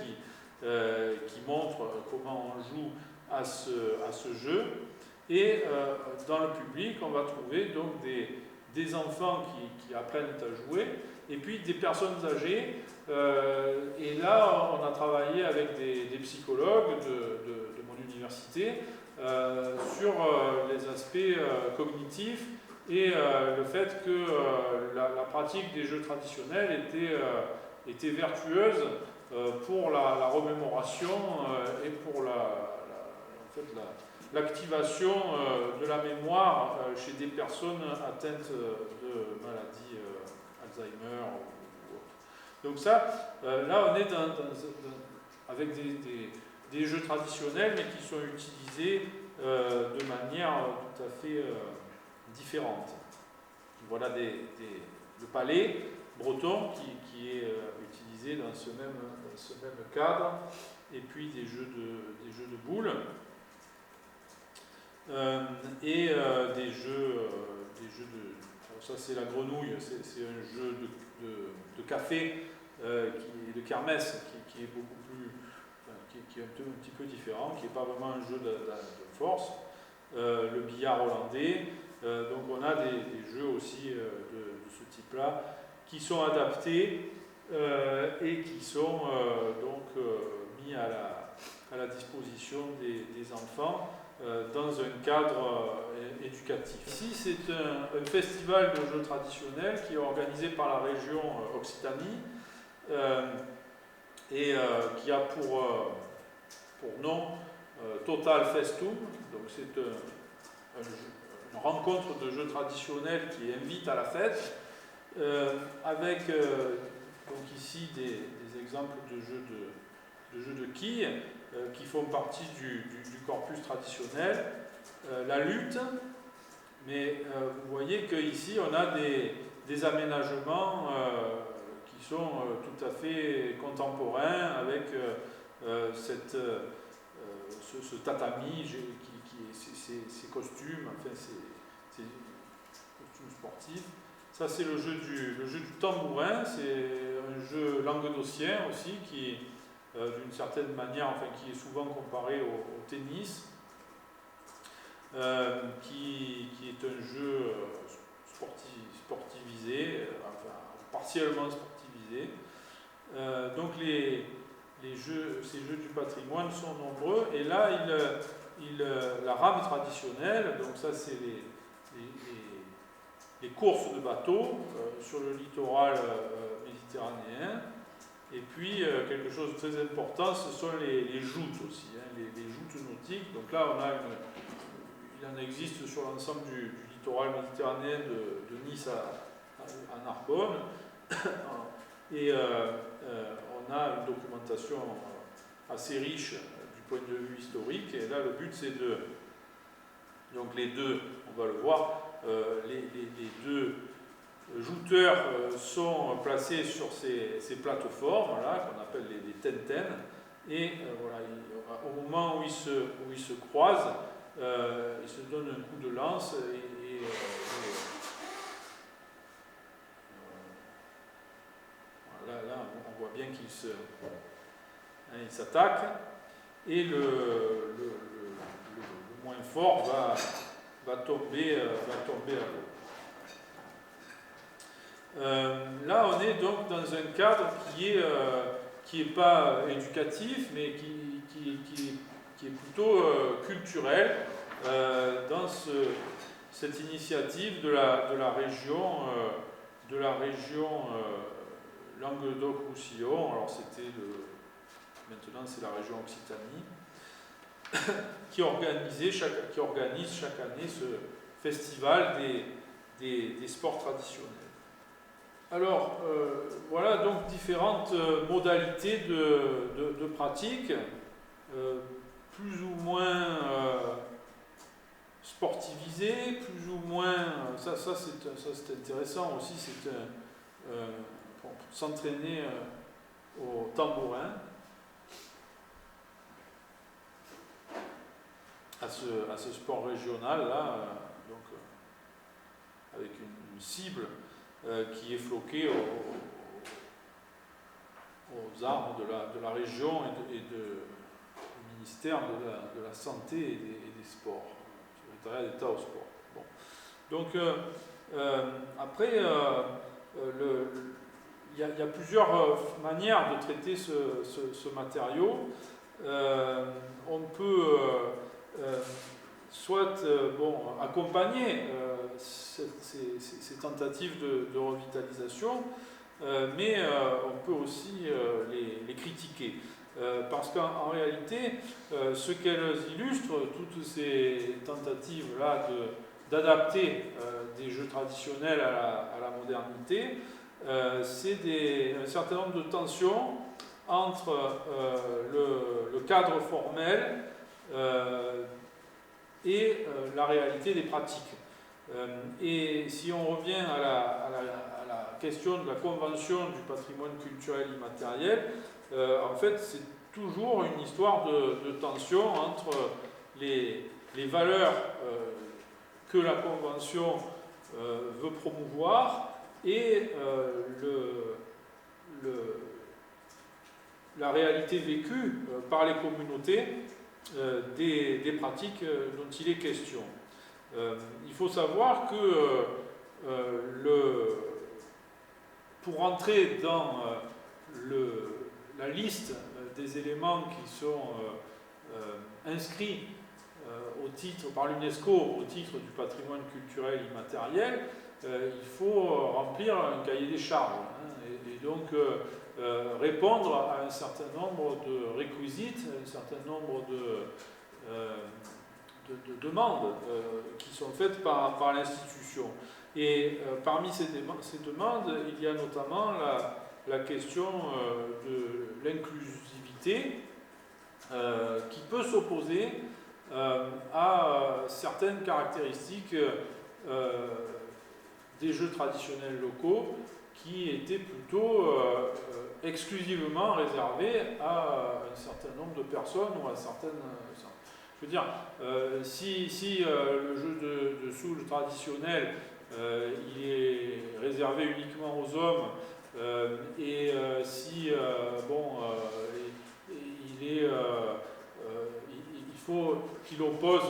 qui montre comment on joue à ce jeu. Et dans le public, on va trouver donc des enfants qui apprennent à jouer, et puis des personnes âgées. Et là, on a travaillé avec des psychologues de mon université sur les aspects cognitifs et le fait que la pratique des jeux traditionnels était vertueuse pour la remémoration et pour l'activation de la mémoire chez des personnes atteintes de maladies Alzheimer ou autres. Donc ça, là on est avec des jeux traditionnels, mais qui sont utilisés de manière tout à fait différente. Voilà le palais breton qui est utilisé dans ce même cadre, et puis des jeux de boules et des jeux alors ça c'est la grenouille, c'est un jeu de café de kermesse qui est beaucoup plus qui est un petit peu différent, qui n'est pas vraiment un jeu de force. Le billard hollandais, donc on a des jeux aussi de ce type-là qui sont adaptés et qui sont mis à la disposition des enfants dans un cadre éducatif. Ici, c'est un festival de jeux traditionnels qui est organisé par la région Occitanie et qui a pour nom Total Festum. Donc c'est une rencontre de jeux traditionnels qui invite à la fête, avec donc ici des exemples de jeux de quilles qui font partie du corpus traditionnel. La lutte, mais vous voyez qu'ici on a des aménagements qui sont tout à fait contemporains avec ce tatami, ces costumes, enfin ces costumes sportifs. Ça c'est le jeu du tambourin, c'est un jeu languedocien aussi qui, d'une certaine manière, enfin qui est souvent comparé au tennis. Qui est un jeu sportivisé, enfin partiellement sportivisé. Donc ces jeux du patrimoine sont nombreux, et là la rame traditionnelle, donc ça c'est les courses de bateaux sur le littoral méditerranéen. Et puis quelque chose de très important, ce sont les joutes aussi, hein, les joutes nautiques. Donc là il en existe sur l'ensemble du littoral méditerranéen de Nice à Narbonne. Et on a une documentation assez riche du point de vue historique. Et là, le but, c'est donc les deux, on va le voir, les deux jouteurs sont placés sur ces plateformes là qu'on appelle les tenten. Et voilà, au moment où ils se croisent, il se donne un coup de lance et là, on voit bien qu'ils s'attaquent, et le moins fort va tomber à l'eau. Là, on est donc dans un cadre qui est pas éducatif, mais qui est plutôt culturel, dans cette initiative de la région Languedoc-Roussillon. Alors maintenant c'est la région Occitanie, qui organise chaque année ce festival des sports traditionnels. Alors, voilà donc différentes modalités de pratique, plus ou moins sportivisées, plus ou moins... Ça c'est intéressant aussi, c'est pour s'entraîner au tambourin, à ce sport régional là, donc avec une cible qui est floquée aux armes de la région et du ministère de la Santé et des Sports, secrétariat d'État au sport. Bon. Donc après, il y a plusieurs manières de traiter ce matériau. On peut soit accompagner ces tentatives de revitalisation, mais on peut aussi les critiquer. Parce qu'en réalité, ce qu'elles illustrent, toutes ces tentatives-là d'adapter des jeux traditionnels à la modernité, c'est un certain nombre de tensions entre le cadre formel et la réalité des pratiques. Et si on revient à la question de la Convention du patrimoine culturel immatériel, en fait c'est toujours une histoire de tension entre les valeurs que la Convention veut promouvoir et la réalité vécue par les communautés des pratiques dont il est question. Il faut savoir que pour entrer dans la liste des éléments qui sont inscrits par l'UNESCO au titre du patrimoine culturel immatériel, il faut remplir un cahier des charges, hein, et donc répondre à un certain nombre de réquisites, un certain nombre de demandes qui sont faites par l'institution. Et parmi ces demandes, il y a notamment la question de l'inclusivité qui peut s'opposer à certaines caractéristiques des jeux traditionnels locaux qui étaient plutôt exclusivement réservés à un certain nombre de personnes ou à certaines... Je veux dire, si le jeu de Soule traditionnel il est réservé uniquement aux hommes et si il faut qu'il oppose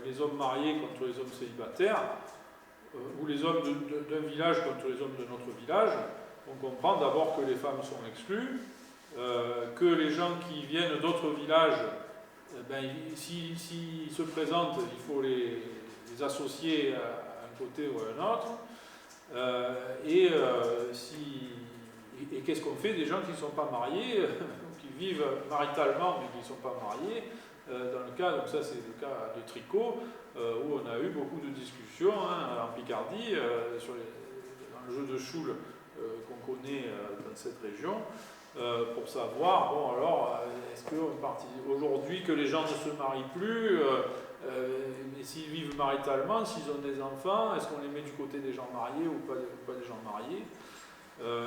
les hommes mariés contre les hommes célibataires ou les hommes d'un village contre les hommes de notre village, on comprend d'abord que les femmes sont exclues, que les gens qui viennent d'autres villages, s'ils se présentent, il faut les associer à un côté ou à un autre. Et qu'est-ce qu'on fait des gens qui ne sont pas mariés, qui vivent maritalement mais qui ne sont pas mariés dans le cas, donc ça c'est le cas de Tricot, où on a eu beaucoup de discussions en Picardie, dans le jeu de Soule qu'on connaît dans cette région, pour savoir, bon alors, est-ce qu'aujourd'hui que les gens ne se marient plus, mais s'ils vivent maritalement, s'ils ont des enfants, est-ce qu'on les met du côté des gens mariés ou pas des gens mariés?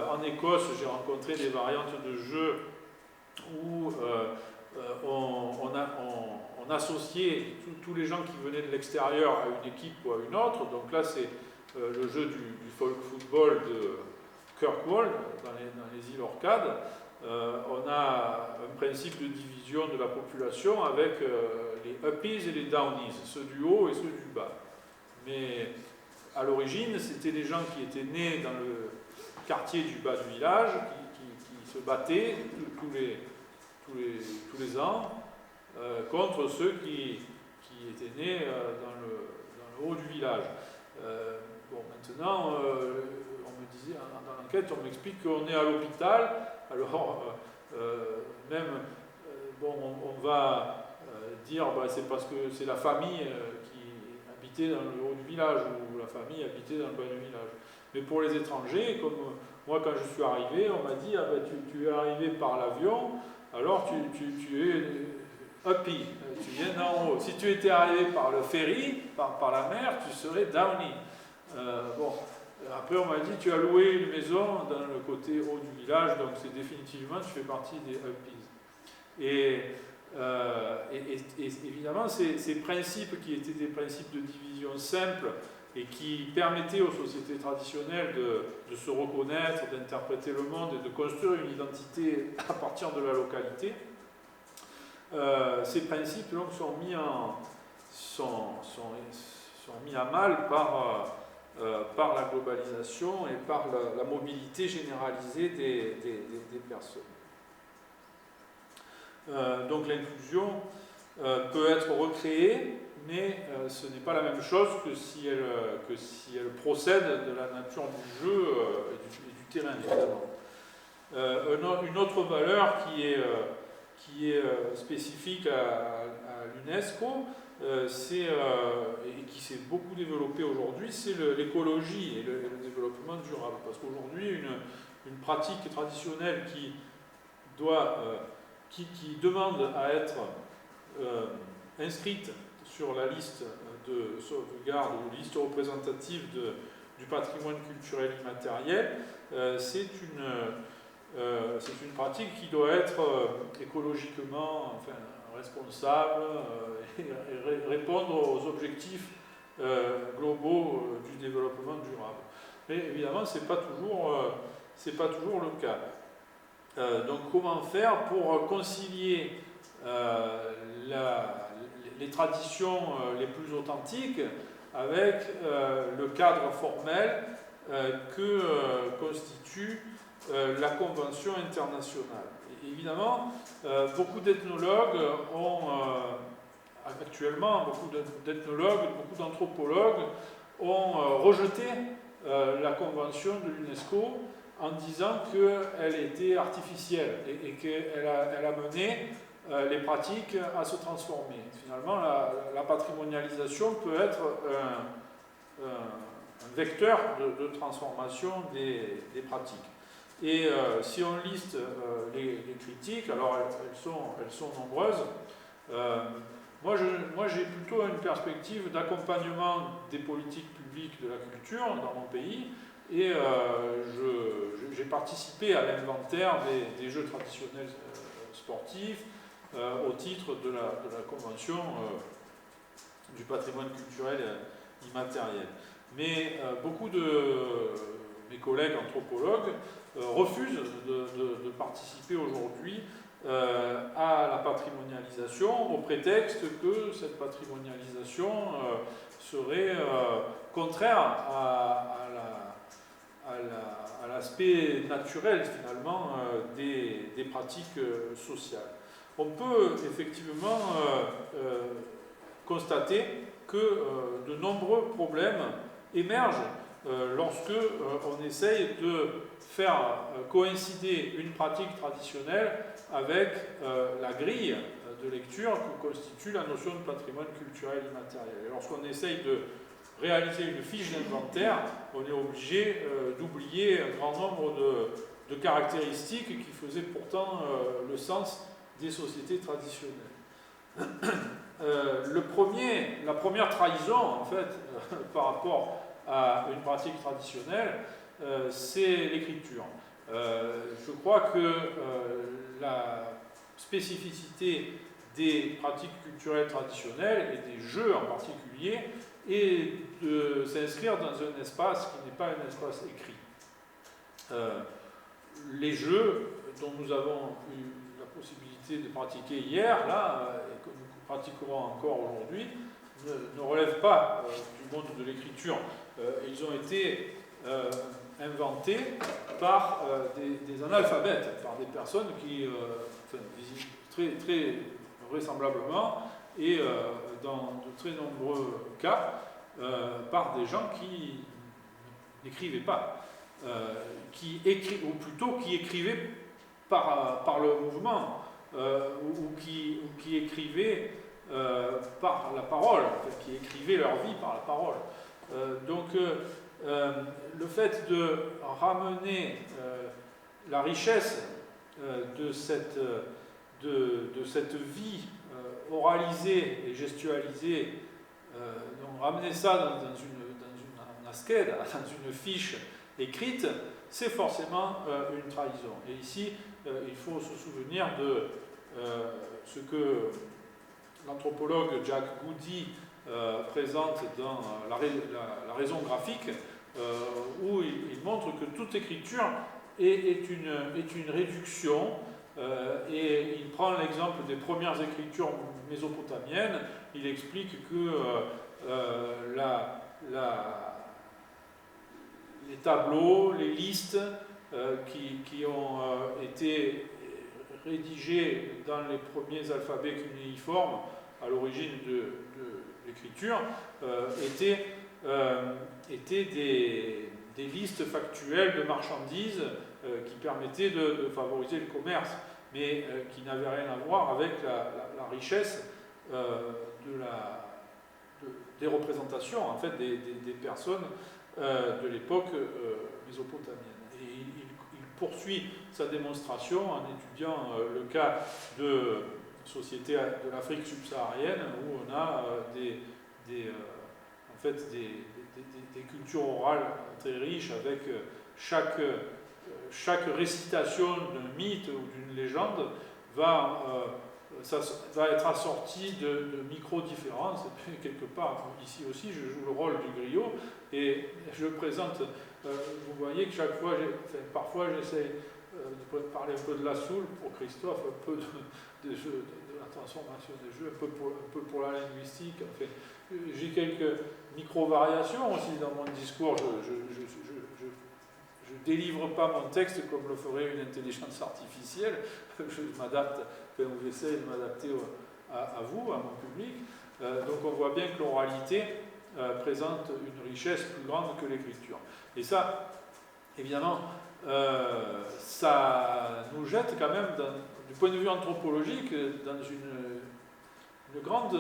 En Écosse, j'ai rencontré des variantes de jeux où on associait tous les gens qui venaient de l'extérieur à une équipe ou à une autre. Donc là, c'est le jeu du folk football de Kirkwall, dans les îles Orcades. On a un principe de division de la population avec les uppies et les downies, ceux du haut et ceux du bas. Mais à l'origine, c'était des gens qui étaient nés dans le quartier du bas du village, qui se battaient tous les ans contre ceux qui étaient nés dans le haut du village. Maintenant, on me disait, dans l'enquête, on m'explique qu'on est à l'hôpital, alors on va dire c'est parce que c'est la famille qui habitait dans le haut du village ou la famille habitait dans le bas du village. Mais pour les étrangers, comme moi quand je suis arrivé, on m'a dit tu es arrivé par l'avion, alors tu es uppie, tu viens d'en haut. Si tu étais arrivé par le ferry, par la mer, tu serais downy. Après on m'a dit tu as loué une maison dans le côté haut du village, donc c'est définitivement tu fais partie des uppies. Et évidemment ces principes qui étaient des principes de division simples et qui permettaient aux sociétés traditionnelles de se reconnaître, d'interpréter le monde et de construire une identité à partir de la localité, ces principes donc, sont mis à mal par la globalisation et par la mobilité généralisée des personnes. Donc l'inclusion peut être recréée, mais ce n'est pas la même chose que si elle procède de la nature du jeu et du terrain, évidemment. Une autre valeur qui est spécifique à l'UNESCO, et qui s'est beaucoup développée aujourd'hui, c'est l'écologie et le développement durable. Parce qu'aujourd'hui, une pratique traditionnelle qui demande à être inscrite sur la liste de sauvegarde ou liste représentative du patrimoine culturel immatériel, c'est une pratique qui doit être écologiquement responsable et répondre aux objectifs globaux du développement durable. Mais évidemment, ce n'est pas toujours le cas. Donc comment faire pour concilier les traditions les plus authentiques avec le cadre formel que constitue la Convention internationale. Et évidemment, beaucoup d'ethnologues actuellement, beaucoup d'anthropologues ont rejeté la Convention de l'UNESCO en disant qu'elle était artificielle et qu'elle a mené les pratiques à se transformer. Finalement, la patrimonialisation peut être un vecteur de transformation des pratiques. Et si on liste les critiques, alors elles sont nombreuses. Moi, j'ai plutôt une perspective d'accompagnement des politiques publiques de la culture dans mon pays, et j'ai participé à l'inventaire des jeux traditionnels sportifs au titre de la Convention du patrimoine culturel immatériel. Mais beaucoup de mes collègues anthropologues refusent de participer aujourd'hui à la patrimonialisation au prétexte que cette patrimonialisation serait contraire à l'aspect naturel finalement des pratiques sociales. On peut effectivement constater que de nombreux problèmes émergent lorsque on essaye de faire coïncider une pratique traditionnelle avec la grille de lecture que constitue la notion de patrimoine culturel immatériel. Et lorsqu'on essaye de réaliser une fiche d'inventaire, on est obligé d'oublier un grand nombre de caractéristiques qui faisaient pourtant le sens des sociétés traditionnelles. La première trahison, en fait, par rapport à une pratique traditionnelle, c'est l'écriture. Je crois que la spécificité des pratiques culturelles traditionnelles et des jeux en particulier est de s'inscrire dans un espace qui n'est pas un espace écrit. Les jeux dont nous avons eu la possibilité de pratiquer hier, là, et que nous pratiquerons encore aujourd'hui, ne relèvent pas du monde de l'écriture. Ils ont été inventés par des analphabètes, par des personnes qui, très vraisemblablement, et dans de très nombreux cas, par des gens qui n'écrivaient pas, ou plutôt qui écrivaient par le mouvement, ou qui écrivaient par la parole, qui écrivaient leur vie par la parole. Donc, le fait de ramener la richesse de cette vie oralisée et gestualisée, donc ramener ça dans une asquette, dans une fiche écrite, c'est forcément une trahison. Et ici, il faut se souvenir de ce que l'anthropologue Jack Goody présente dans la raison graphique, où il montre que toute écriture est une réduction, et il prend l'exemple des premières écritures mésopotamiennes. Il explique que les tableaux, les listes qui ont été rédigés dans les premiers alphabets cunéiformes à l'origine de l'écriture étaient des listes factuelles de marchandises qui permettaient de favoriser le commerce, mais qui n'avaient rien à voir avec la richesse des représentations en fait, des personnes de l'époque mésopotamienne. Et il poursuit sa démonstration en étudiant le cas de sociétés de l'Afrique subsaharienne où on a des cultures orales très riches avec chaque récitation d'un mythe ou d'une légende va être assortie de micro-différences. Quelque part, ici aussi, je joue le rôle du griot et je présente, vous voyez que chaque fois, parfois j'essaie de parler un peu de la soule pour Christophe, un peu de la transformation des jeux, un peu pour la linguistique. Enfin, j'ai quelques micro-variations aussi dans mon discours. Je ne délivre pas mon texte comme le ferait une intelligence artificielle. Je m'adapte, ou j'essaie de m'adapter à vous, à mon public. Donc on voit bien que l'oralité présente une richesse plus grande que l'écriture. Et ça, évidemment, ça nous jette quand même, du point de vue anthropologique, dans une grande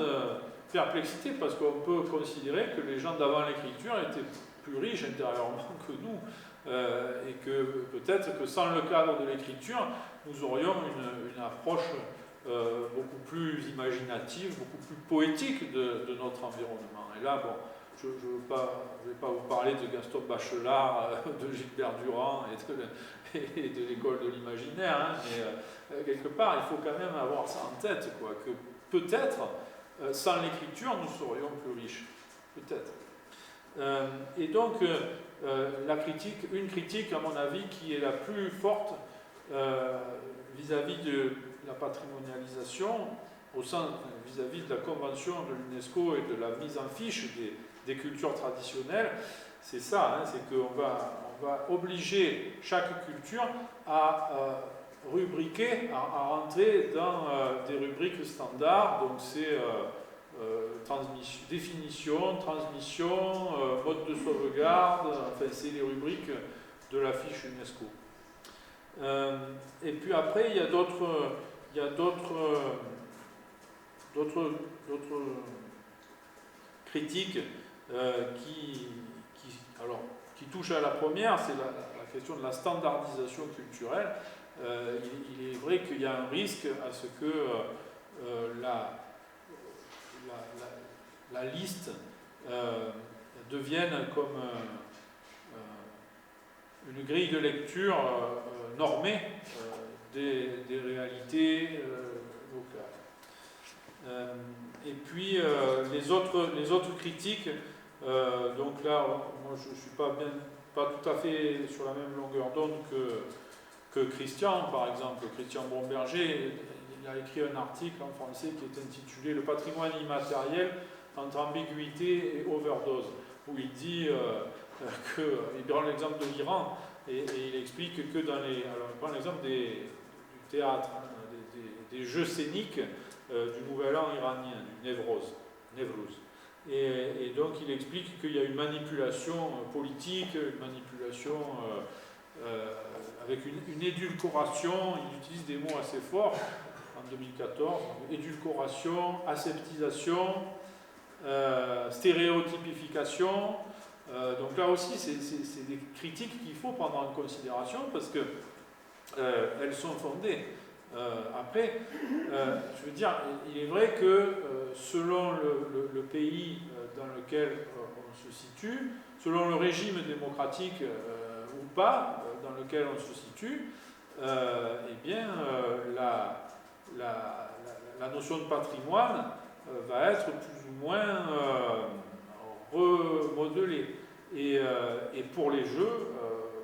perplexité, parce qu'on peut considérer que les gens d'avant l'écriture étaient plus riches intérieurement que nous. et que peut-être que sans le cadre de l'écriture, nous aurions une approche beaucoup plus imaginative, beaucoup plus poétique de notre environnement. Et là, bon, je ne vais pas vous parler de Gaston Bachelard, de Gilbert Durand et de l'école de l'imaginaire, hein, mais quelque part, il faut quand même avoir ça en tête, quoi, que peut-être, sans l'écriture, nous serions plus riches. Peut-être. Et donc, une critique, à mon avis, qui est la plus forte vis-à-vis de la patrimonialisation, vis-à-vis de la convention de l'UNESCO et de la mise en fiche des cultures traditionnelles, c'est ça, hein, c'est qu'on va obliger chaque culture à rubriquer, à rentrer dans des rubriques standards, donc c'est définition, transmission, mode de sauvegarde, enfin c'est les rubriques de la fiche UNESCO. Et puis après, il y a d'autres critiques qui touchent à la première, c'est la question de la standardisation culturelle. Il est vrai qu'il y a un risque à ce que la liste devienne comme une grille de lecture normée des réalités locales. Et puis les autres critiques, donc là, moi je ne suis pas tout à fait sur la même longueur d'onde que Christian, par exemple. Christian Bromberger, il a écrit un article en français qui est intitulé « Le patrimoine immatériel entre ambiguïté et overdose », où il dit il prend l'exemple de l'Iran et il explique que alors il prend l'exemple du théâtre, hein, des jeux scéniques du Nouvel An iranien, du Newrouz. Et donc il explique qu'il y a une manipulation politique, une manipulation avec une édulcoration, il utilise des mots assez forts en 2014, édulcoration, aseptisation, stéréotypification. Donc là aussi, c'est des critiques qu'il faut prendre en considération parce que elles sont fondées. Après, je veux dire, il est vrai que selon le pays dans lequel on se situe, selon le régime démocratique ou pas dans lequel on se situe, eh bien, la notion de patrimoine va être plus ou moins remodelée. Et pour les jeux,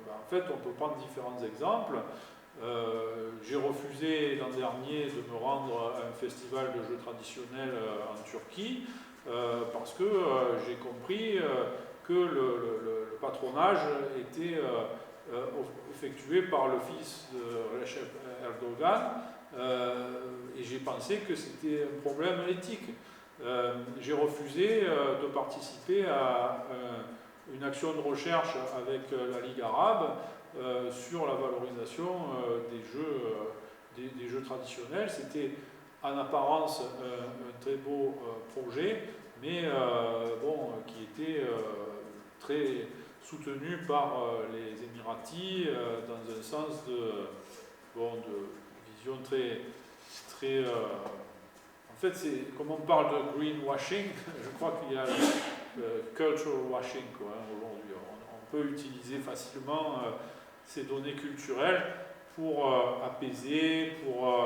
en fait, on peut prendre différents exemples. J'ai refusé l'an dernier de me rendre à un festival de jeux traditionnels en Turquie parce que j'ai compris que le patronage était effectué par le fils de Recep Erdogan et j'ai pensé que c'était un problème éthique. J'ai refusé de participer à une action de recherche avec la Ligue arabe sur la valorisation des jeux traditionnels. C'était en apparence un très beau projet, mais qui était très soutenu par les Émiratis dans un sens de vision très en fait, c'est comme on parle de greenwashing, je crois qu'il y a cultural washing aujourd'hui. On peut utiliser facilement ces données culturelles pour apaiser, pour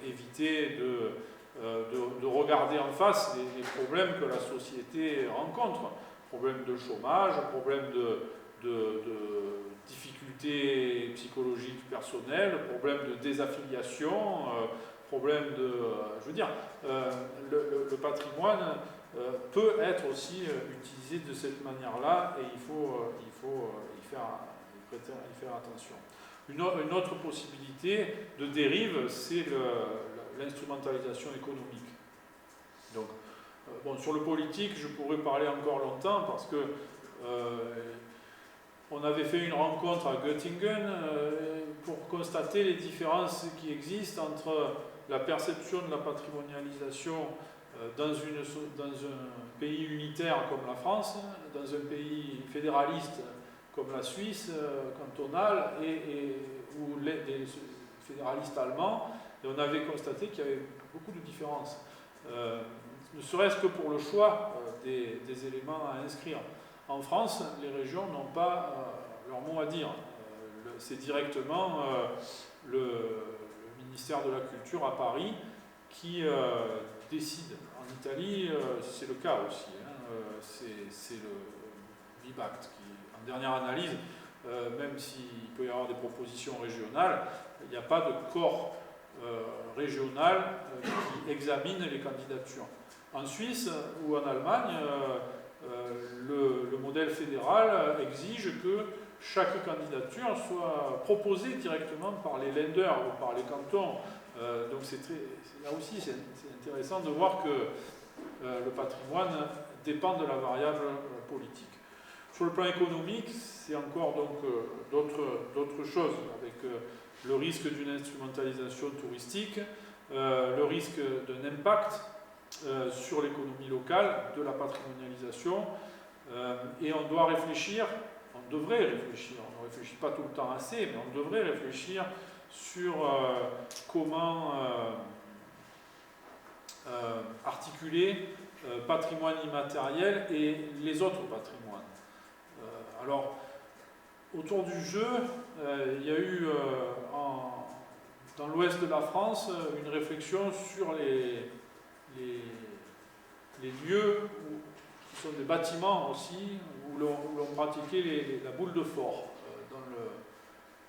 éviter de regarder en face les problèmes que la société rencontre. Problèmes de chômage, problèmes de difficultés psychologiques personnelles, problèmes de désaffiliation, problèmes de... je veux dire, le patrimoine peut être aussi utilisé de cette manière-là et il faut y faire attention. Une autre possibilité de dérive, c'est l'instrumentalisation économique. Donc, sur le politique, je pourrais parler encore longtemps parce que on avait fait une rencontre à Göttingen pour constater les différences qui existent entre la perception de la patrimonialisation dans un pays unitaire comme la France, dans un pays fédéraliste comme la Suisse cantonale ou des fédéralistes allemands, et on avait constaté qu'il y avait beaucoup de différences, ne serait-ce que pour le choix des éléments à inscrire. En France, les régions n'ont pas leur mot à dire. C'est directement le ministère de la Culture à Paris qui décide. En Italie, c'est le cas aussi. C'est le BIBACT qui, en dernière analyse, même s'il peut y avoir des propositions régionales, il n'y a pas de corps régional qui examine les candidatures. En Suisse ou en Allemagne, le modèle fédéral exige que chaque candidature soit proposée directement par les Länder ou par les cantons. Donc là aussi, c'est intéressant de voir que le patrimoine dépend de la variable politique. Sur le plan économique, c'est encore donc d'autres choses, avec le risque d'une instrumentalisation touristique, le risque d'un impact sur l'économie locale, de la patrimonialisation, et on doit réfléchir, on devrait réfléchir, on ne réfléchit pas tout le temps assez, mais on devrait réfléchir sur comment articuler patrimoine immatériel et les autres patrimoines. Alors, autour du jeu, il y a eu dans l'ouest de la France une réflexion sur les lieux qui sont des bâtiments aussi, où l'on pratiquait la boule de fort,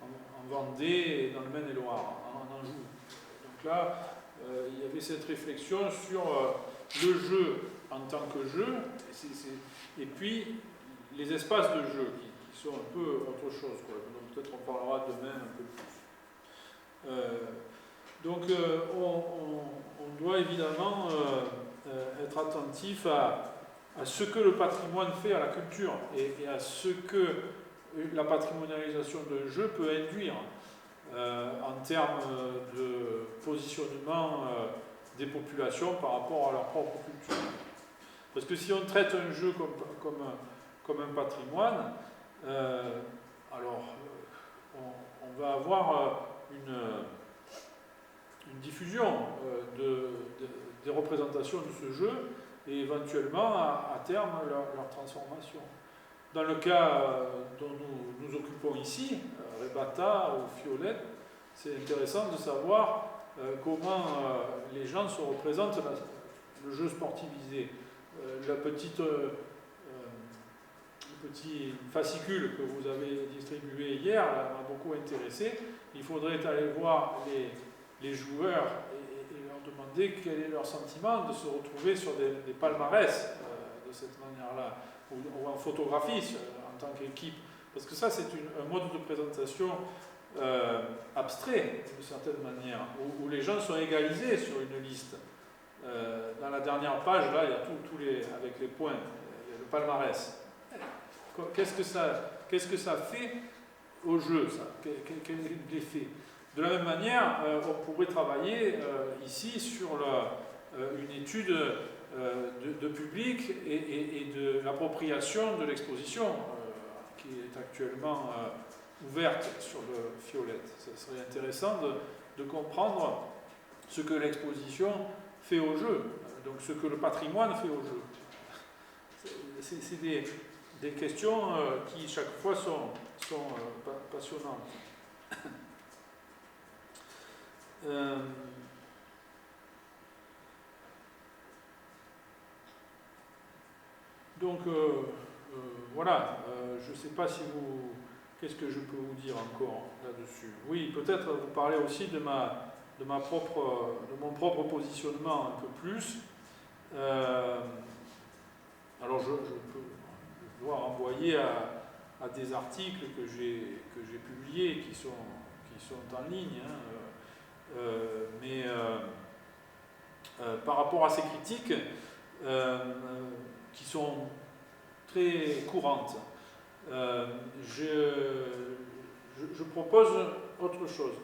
en Vendée et dans le Maine-et-Loire, en Anjou. Donc là, il y avait cette réflexion sur le jeu en tant que jeu, et puis les espaces de jeu qui sont un peu autre chose, quoi. Donc peut-être on parlera demain un peu plus. Donc on doit évidemment être attentif à ce que le patrimoine fait à la culture et à ce que la patrimonialisation d'un jeu peut induire en termes de positionnement des populations par rapport à leur propre culture. Parce que si on traite un jeu comme un patrimoine, alors on va avoir une diffusion des représentations de ce jeu et éventuellement à terme leur transformation. Dans le cas dont nous nous occupons ici, Rebata ou Fiolet, c'est intéressant de savoir comment les gens se représentent le jeu sportivisé. Le petit fascicule que vous avez distribué hier m'a beaucoup intéressé. Il faudrait aller voir les joueurs et leur demander quel est leur sentiment de se retrouver sur des palmarès de cette manière-là, ou en photographie en tant qu'équipe. Parce que ça, c'est un mode de présentation abstrait, d'une certaine manière, où les gens sont égalisés sur une liste. Dans la dernière page, là, il y a tous avec les points, il y a le palmarès. Qu'est-ce que ça fait au jeu, ça? Quel est l'effet? De la même manière, on pourrait travailler ici sur une étude de public et de l'appropriation de l'exposition qui est actuellement ouverte sur le Fiolet. Ce serait intéressant de comprendre ce que l'exposition fait au jeu, donc ce que le patrimoine fait au jeu. C'est des questions qui chaque fois sont passionnantes. Donc voilà, je ne sais pas si vous... Qu'est-ce que je peux vous dire encore là-dessus? Oui, peut-être vous parler aussi de mon propre positionnement un peu plus. Alors je dois renvoyer à des articles que j'ai publiés qui sont en ligne, mais par rapport à ces critiques qui sont très courantes, je propose autre chose.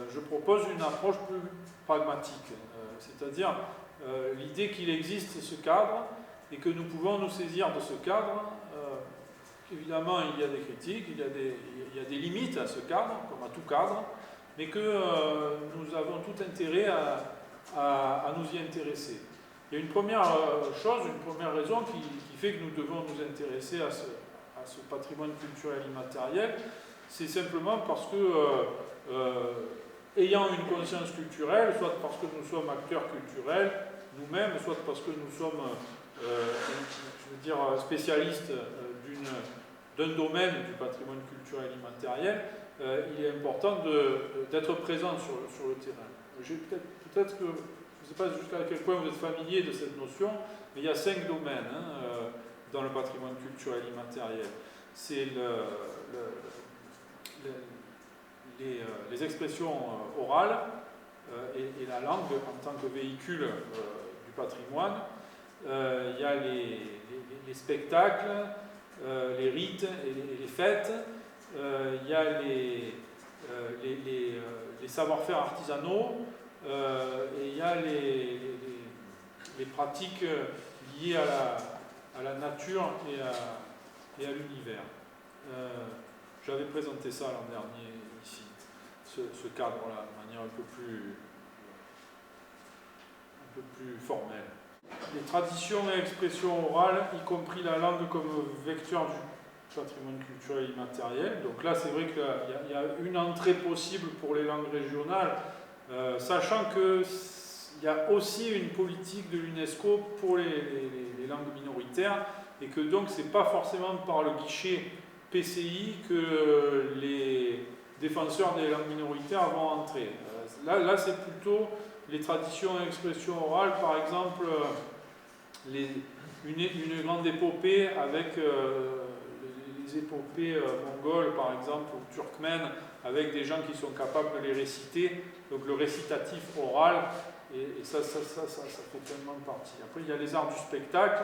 Je propose une approche plus pragmatique, c'est-à-dire l'idée qu'il existe ce cadre et que nous pouvons nous saisir de ce cadre évidemment, il y a des critiques, il y a des limites à ce cadre, comme à tout cadre, mais que nous avons tout intérêt à nous y intéresser. Il y a une première chose, une première raison qui fait que nous devons nous intéresser à ce patrimoine culturel immatériel, c'est simplement parce que, ayant une conscience culturelle, soit parce que nous sommes acteurs culturels nous-mêmes, soit parce que nous sommes spécialistes d'un domaine du patrimoine culturel immatériel, il est important d'être présent sur le terrain. Peut-être que, je ne sais pas jusqu'à quel point vous êtes familier de cette notion, mais il y a 5 domaines dans le patrimoine culturel immatériel. C'est les expressions orales et la langue en tant que véhicule du patrimoine. Il y a les spectacles, les rites et les fêtes. Il y a les savoir-faire artisanaux et il y a les pratiques liées à la nature et à l'univers. J'avais présenté ça l'an dernier ici, ce cadre-là, de manière un peu plus formelle. Les traditions et expressions orales, y compris la langue comme vecteur du patrimoine culturel immatériel. Donc là, c'est vrai qu'il y a une entrée possible pour les langues régionales, sachant qu'il y a aussi une politique de l'UNESCO pour les langues minoritaires, et que donc c'est pas forcément par le guichet PCI que les défenseurs des langues minoritaires vont entrer. Là c'est plutôt les traditions et expressions orales, par exemple une grande épopée avec les épopées mongoles par exemple, ou turkmènes, avec des gens qui sont capables de les réciter, donc le récitatif oral, et ça fait tellement partie. Après il y a les arts du spectacle,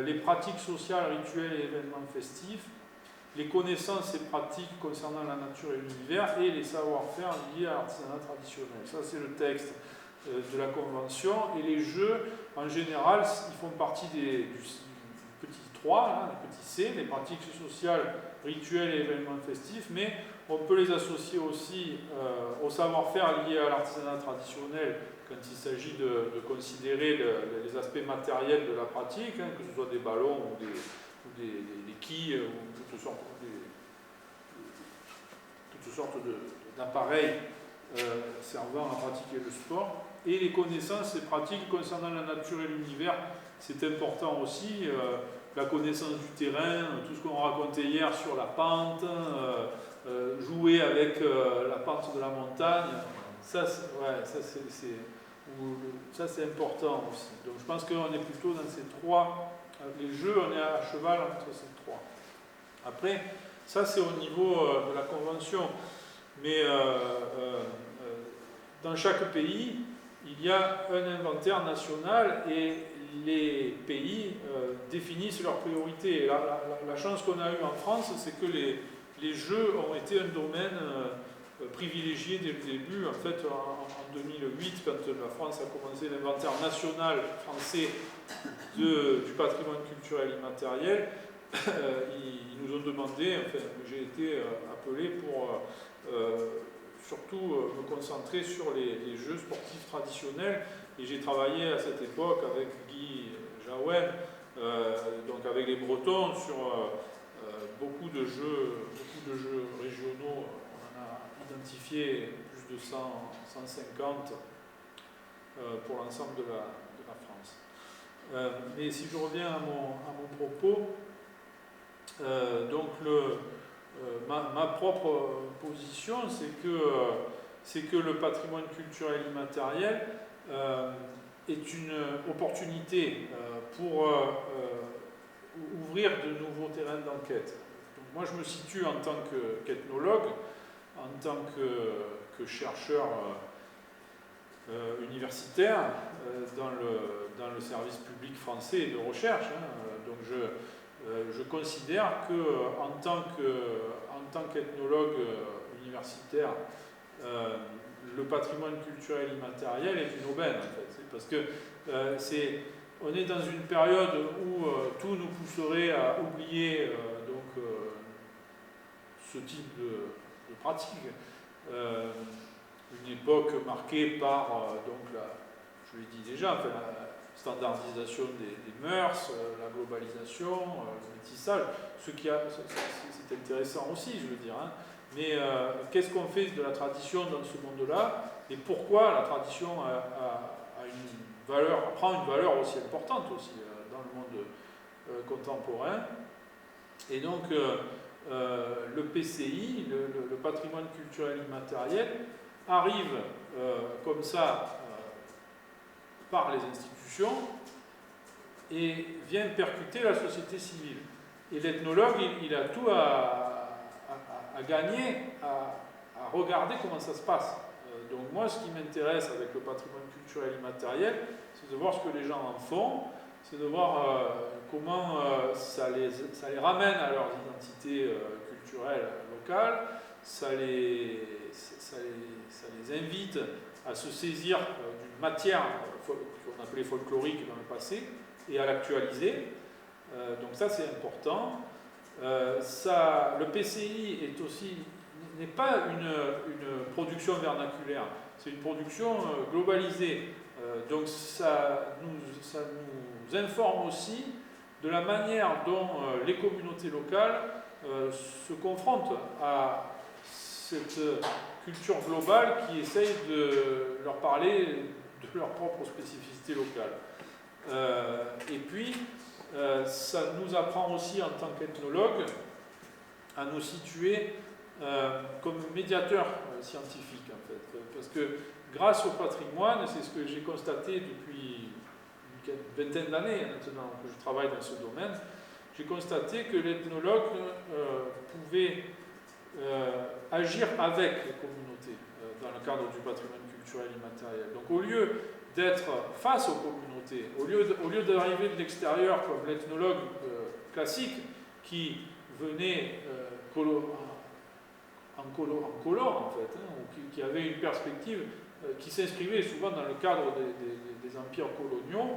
les pratiques sociales, rituels et événements festifs, les connaissances et pratiques concernant la nature et l'univers, et les savoir-faire liés à l'artisanat traditionnel. Ça, c'est le texte de la Convention. Et les jeux, en général, ils font partie du petit 3, le petit C, les pratiques sociales, rituels et événements festifs, mais on peut les associer aussi au savoir-faire lié à l'artisanat traditionnel, quand il s'agit de considérer les aspects matériels de la pratique, que ce soit des ballons ou des quilles, ou toutes sortes d'appareils servant à pratiquer le sport. Et les connaissances et pratiques concernant la nature et l'univers, c'est important aussi. La connaissance du terrain, tout ce qu'on racontait hier sur la pente, jouer avec la pente de la montagne, ça c'est important aussi. Donc je pense qu'on est plutôt dans ces trois, les jeux, on est à cheval entre ces trois. Après, ça c'est au niveau de la Convention, mais dans chaque pays, il y a un inventaire national et les pays définissent leurs priorités. Et la chance qu'on a eue en France, c'est que les jeux ont été un domaine privilégié dès le début. En fait, en 2008, quand la France a commencé l'inventaire national français du patrimoine culturel immatériel, ils nous ont demandé, enfin, j'ai été appelé pour surtout me concentrer sur les jeux sportifs traditionnels, et j'ai travaillé à cette époque avec Guy Jaouen, donc avec les Bretons, sur beaucoup de jeux régionaux. On en a identifié plus de 150 pour l'ensemble de la France. Mais si je reviens à mon propos, donc ma propre position, c'est que le patrimoine culturel immatériel est une opportunité pour ouvrir de nouveaux terrains d'enquête. Donc moi, je me situe en tant qu'ethnologue, en tant que chercheur universitaire dans le service public français de recherche. Donc je considère que en tant qu'ethnologue universitaire, le patrimoine culturel immatériel est une aubaine, en fait. Parce que on est dans une période où tout nous pousserait à oublier ce type de pratique. Une époque marquée par, donc je l'ai dit déjà, enfin, la standardisation des mœurs, la globalisation, le métissage, c'est intéressant aussi, je veux dire. Hein. Mais qu'est-ce qu'on fait de la tradition dans ce monde-là et pourquoi la tradition prend une valeur aussi importante aussi dans le monde contemporain. Et donc le PCI, le patrimoine culturel immatériel, arrive comme ça par les institutions et vient percuter la société civile. Et l'ethnologue, il a tout à gagner à regarder comment ça se passe. Donc moi, ce qui m'intéresse avec le patrimoine culturel immatériel, c'est de voir ce que les gens en font, c'est de voir comment ça les ramène à leur identité culturelle locale, ça les invite à se saisir d'une matière qu'on appelait folklorique dans le passé et à l'actualiser. Donc ça, c'est important. Le PCI n'est pas une production vernaculaire, c'est une production globalisée. Donc ça nous informe aussi de la manière dont les communautés locales se confrontent à cette culture globale qui essaye de leur parler de leur propre spécificité locale. Et puis, ça nous apprend aussi en tant qu'ethnologue à nous situer comme médiateur scientifique en fait, parce que grâce au patrimoine, c'est ce que j'ai constaté depuis une vingtaine d'années maintenant que je travaille dans ce domaine, j'ai constaté que l'ethnologue pouvait agir avec les communautés dans le cadre du patrimoine culturel immatériel. Donc au lieu d'être face aux communautés, au lieu d'arriver de l'extérieur comme l'ethnologue classique qui venait en colon en fait, hein, ou qui avait une perspective qui s'inscrivait souvent dans le cadre des empires coloniaux,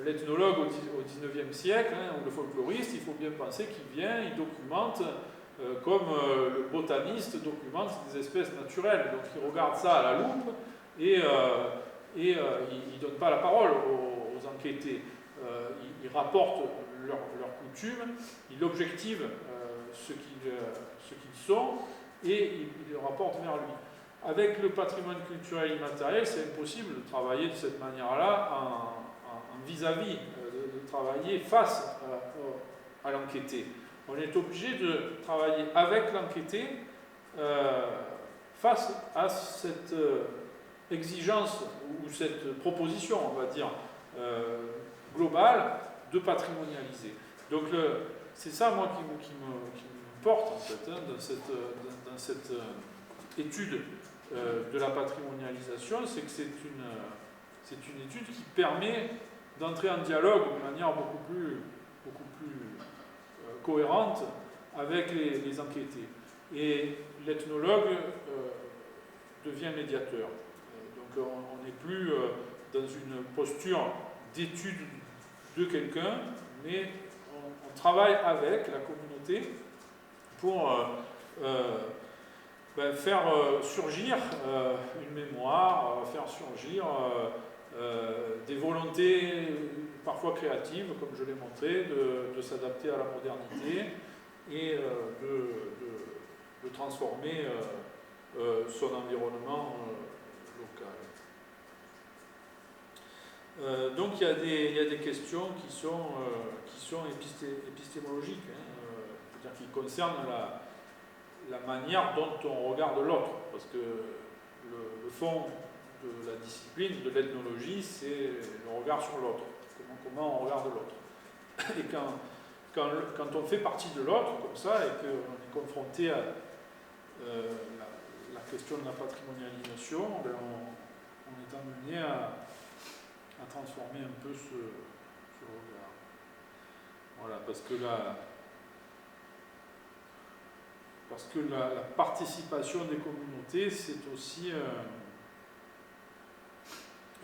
l'ethnologue au XIXe siècle, hein, ou le folkloriste, il faut bien penser qu'il vient, il documente comme le botaniste documente des espèces naturelles. Donc il regarde ça à la loupe et il ne donne pas la parole aux enquêtés. Il rapporte leurs coutumes, il objective ce qu'ils sont et il le rapporte vers lui. Avec le patrimoine culturel immatériel, c'est impossible de travailler de cette manière-là en vis-à-vis, de travailler face à l'enquêté. On est obligé de travailler avec l'enquêté face à cette exigence ou cette proposition, on va dire, globale de patrimonialiser. Donc c'est ça, moi, qui me porte, en fait, hein, dans cette étude de la patrimonialisation, c'est que c'est une étude qui permet d'entrer en dialogue de manière beaucoup plus cohérente avec les enquêtés. Et l'ethnologue devient médiateur. Donc on n'est plus dans une posture d'étude de quelqu'un, mais on travaille avec la communauté pour faire surgir une mémoire, faire surgir des volontés parfois créatives, comme je l'ai montré, de s'adapter à la modernité et de transformer son environnement local. Donc il y a des questions qui sont épistémologiques, hein, c'est-à-dire qui concernent la manière dont on regarde l'autre, parce que le fond de la discipline, de l'ethnologie, c'est le regard sur l'autre, comment on regarde l'autre. Et quand on fait partie de l'autre, comme ça, et qu'on est confronté à la question de la patrimonialisation, ben on est amené à transformer un peu ce regard. Voilà, parce que la participation des communautés, c'est aussi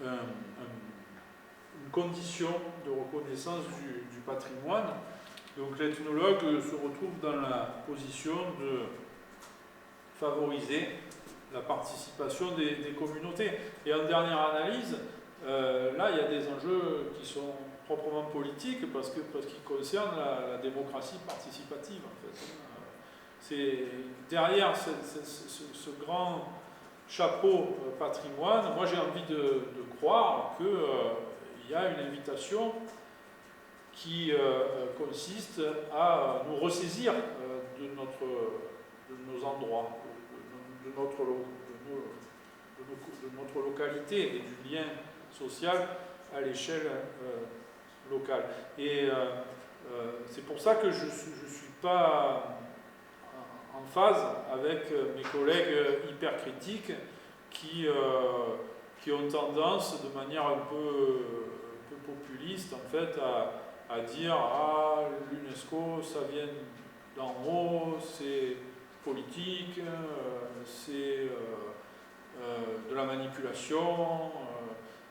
une condition de reconnaissance du patrimoine. Donc l'ethnologue se retrouve dans la position favoriser la participation des communautés. Et en dernière analyse, là, il y a des enjeux qui sont proprement politiques parce qu'ils concernent la démocratie participative, en fait. C'est derrière ce grand chapeau patrimoine, moi j'ai envie de croire qu'il y a une invitation qui consiste à nous ressaisir de nos endroits, de notre localité et du lien social à l'échelle locale. Et c'est pour ça que je ne suis pas en phase avec mes collègues hyper critiques qui ont tendance, de manière un peu populiste, en fait, à dire ah, l'UNESCO, ça vient d'en haut, c'est politique, c'est de la manipulation,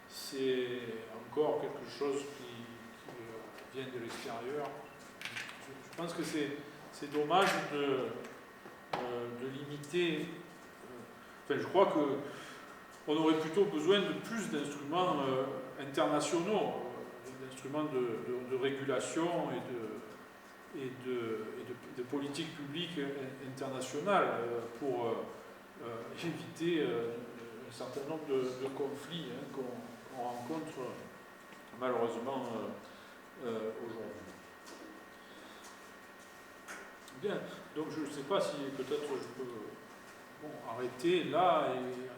c'est encore quelque chose qui vient de l'extérieur. Je pense que c'est dommage de limiter. Enfin, je crois qu'on aurait plutôt besoin de plus d'instruments internationaux, d'instruments de régulation et de politique publique internationale pour éviter un certain nombre de conflits qu'on rencontre malheureusement aujourd'hui. Bien, donc je ne sais pas si peut-être je peux arrêter là et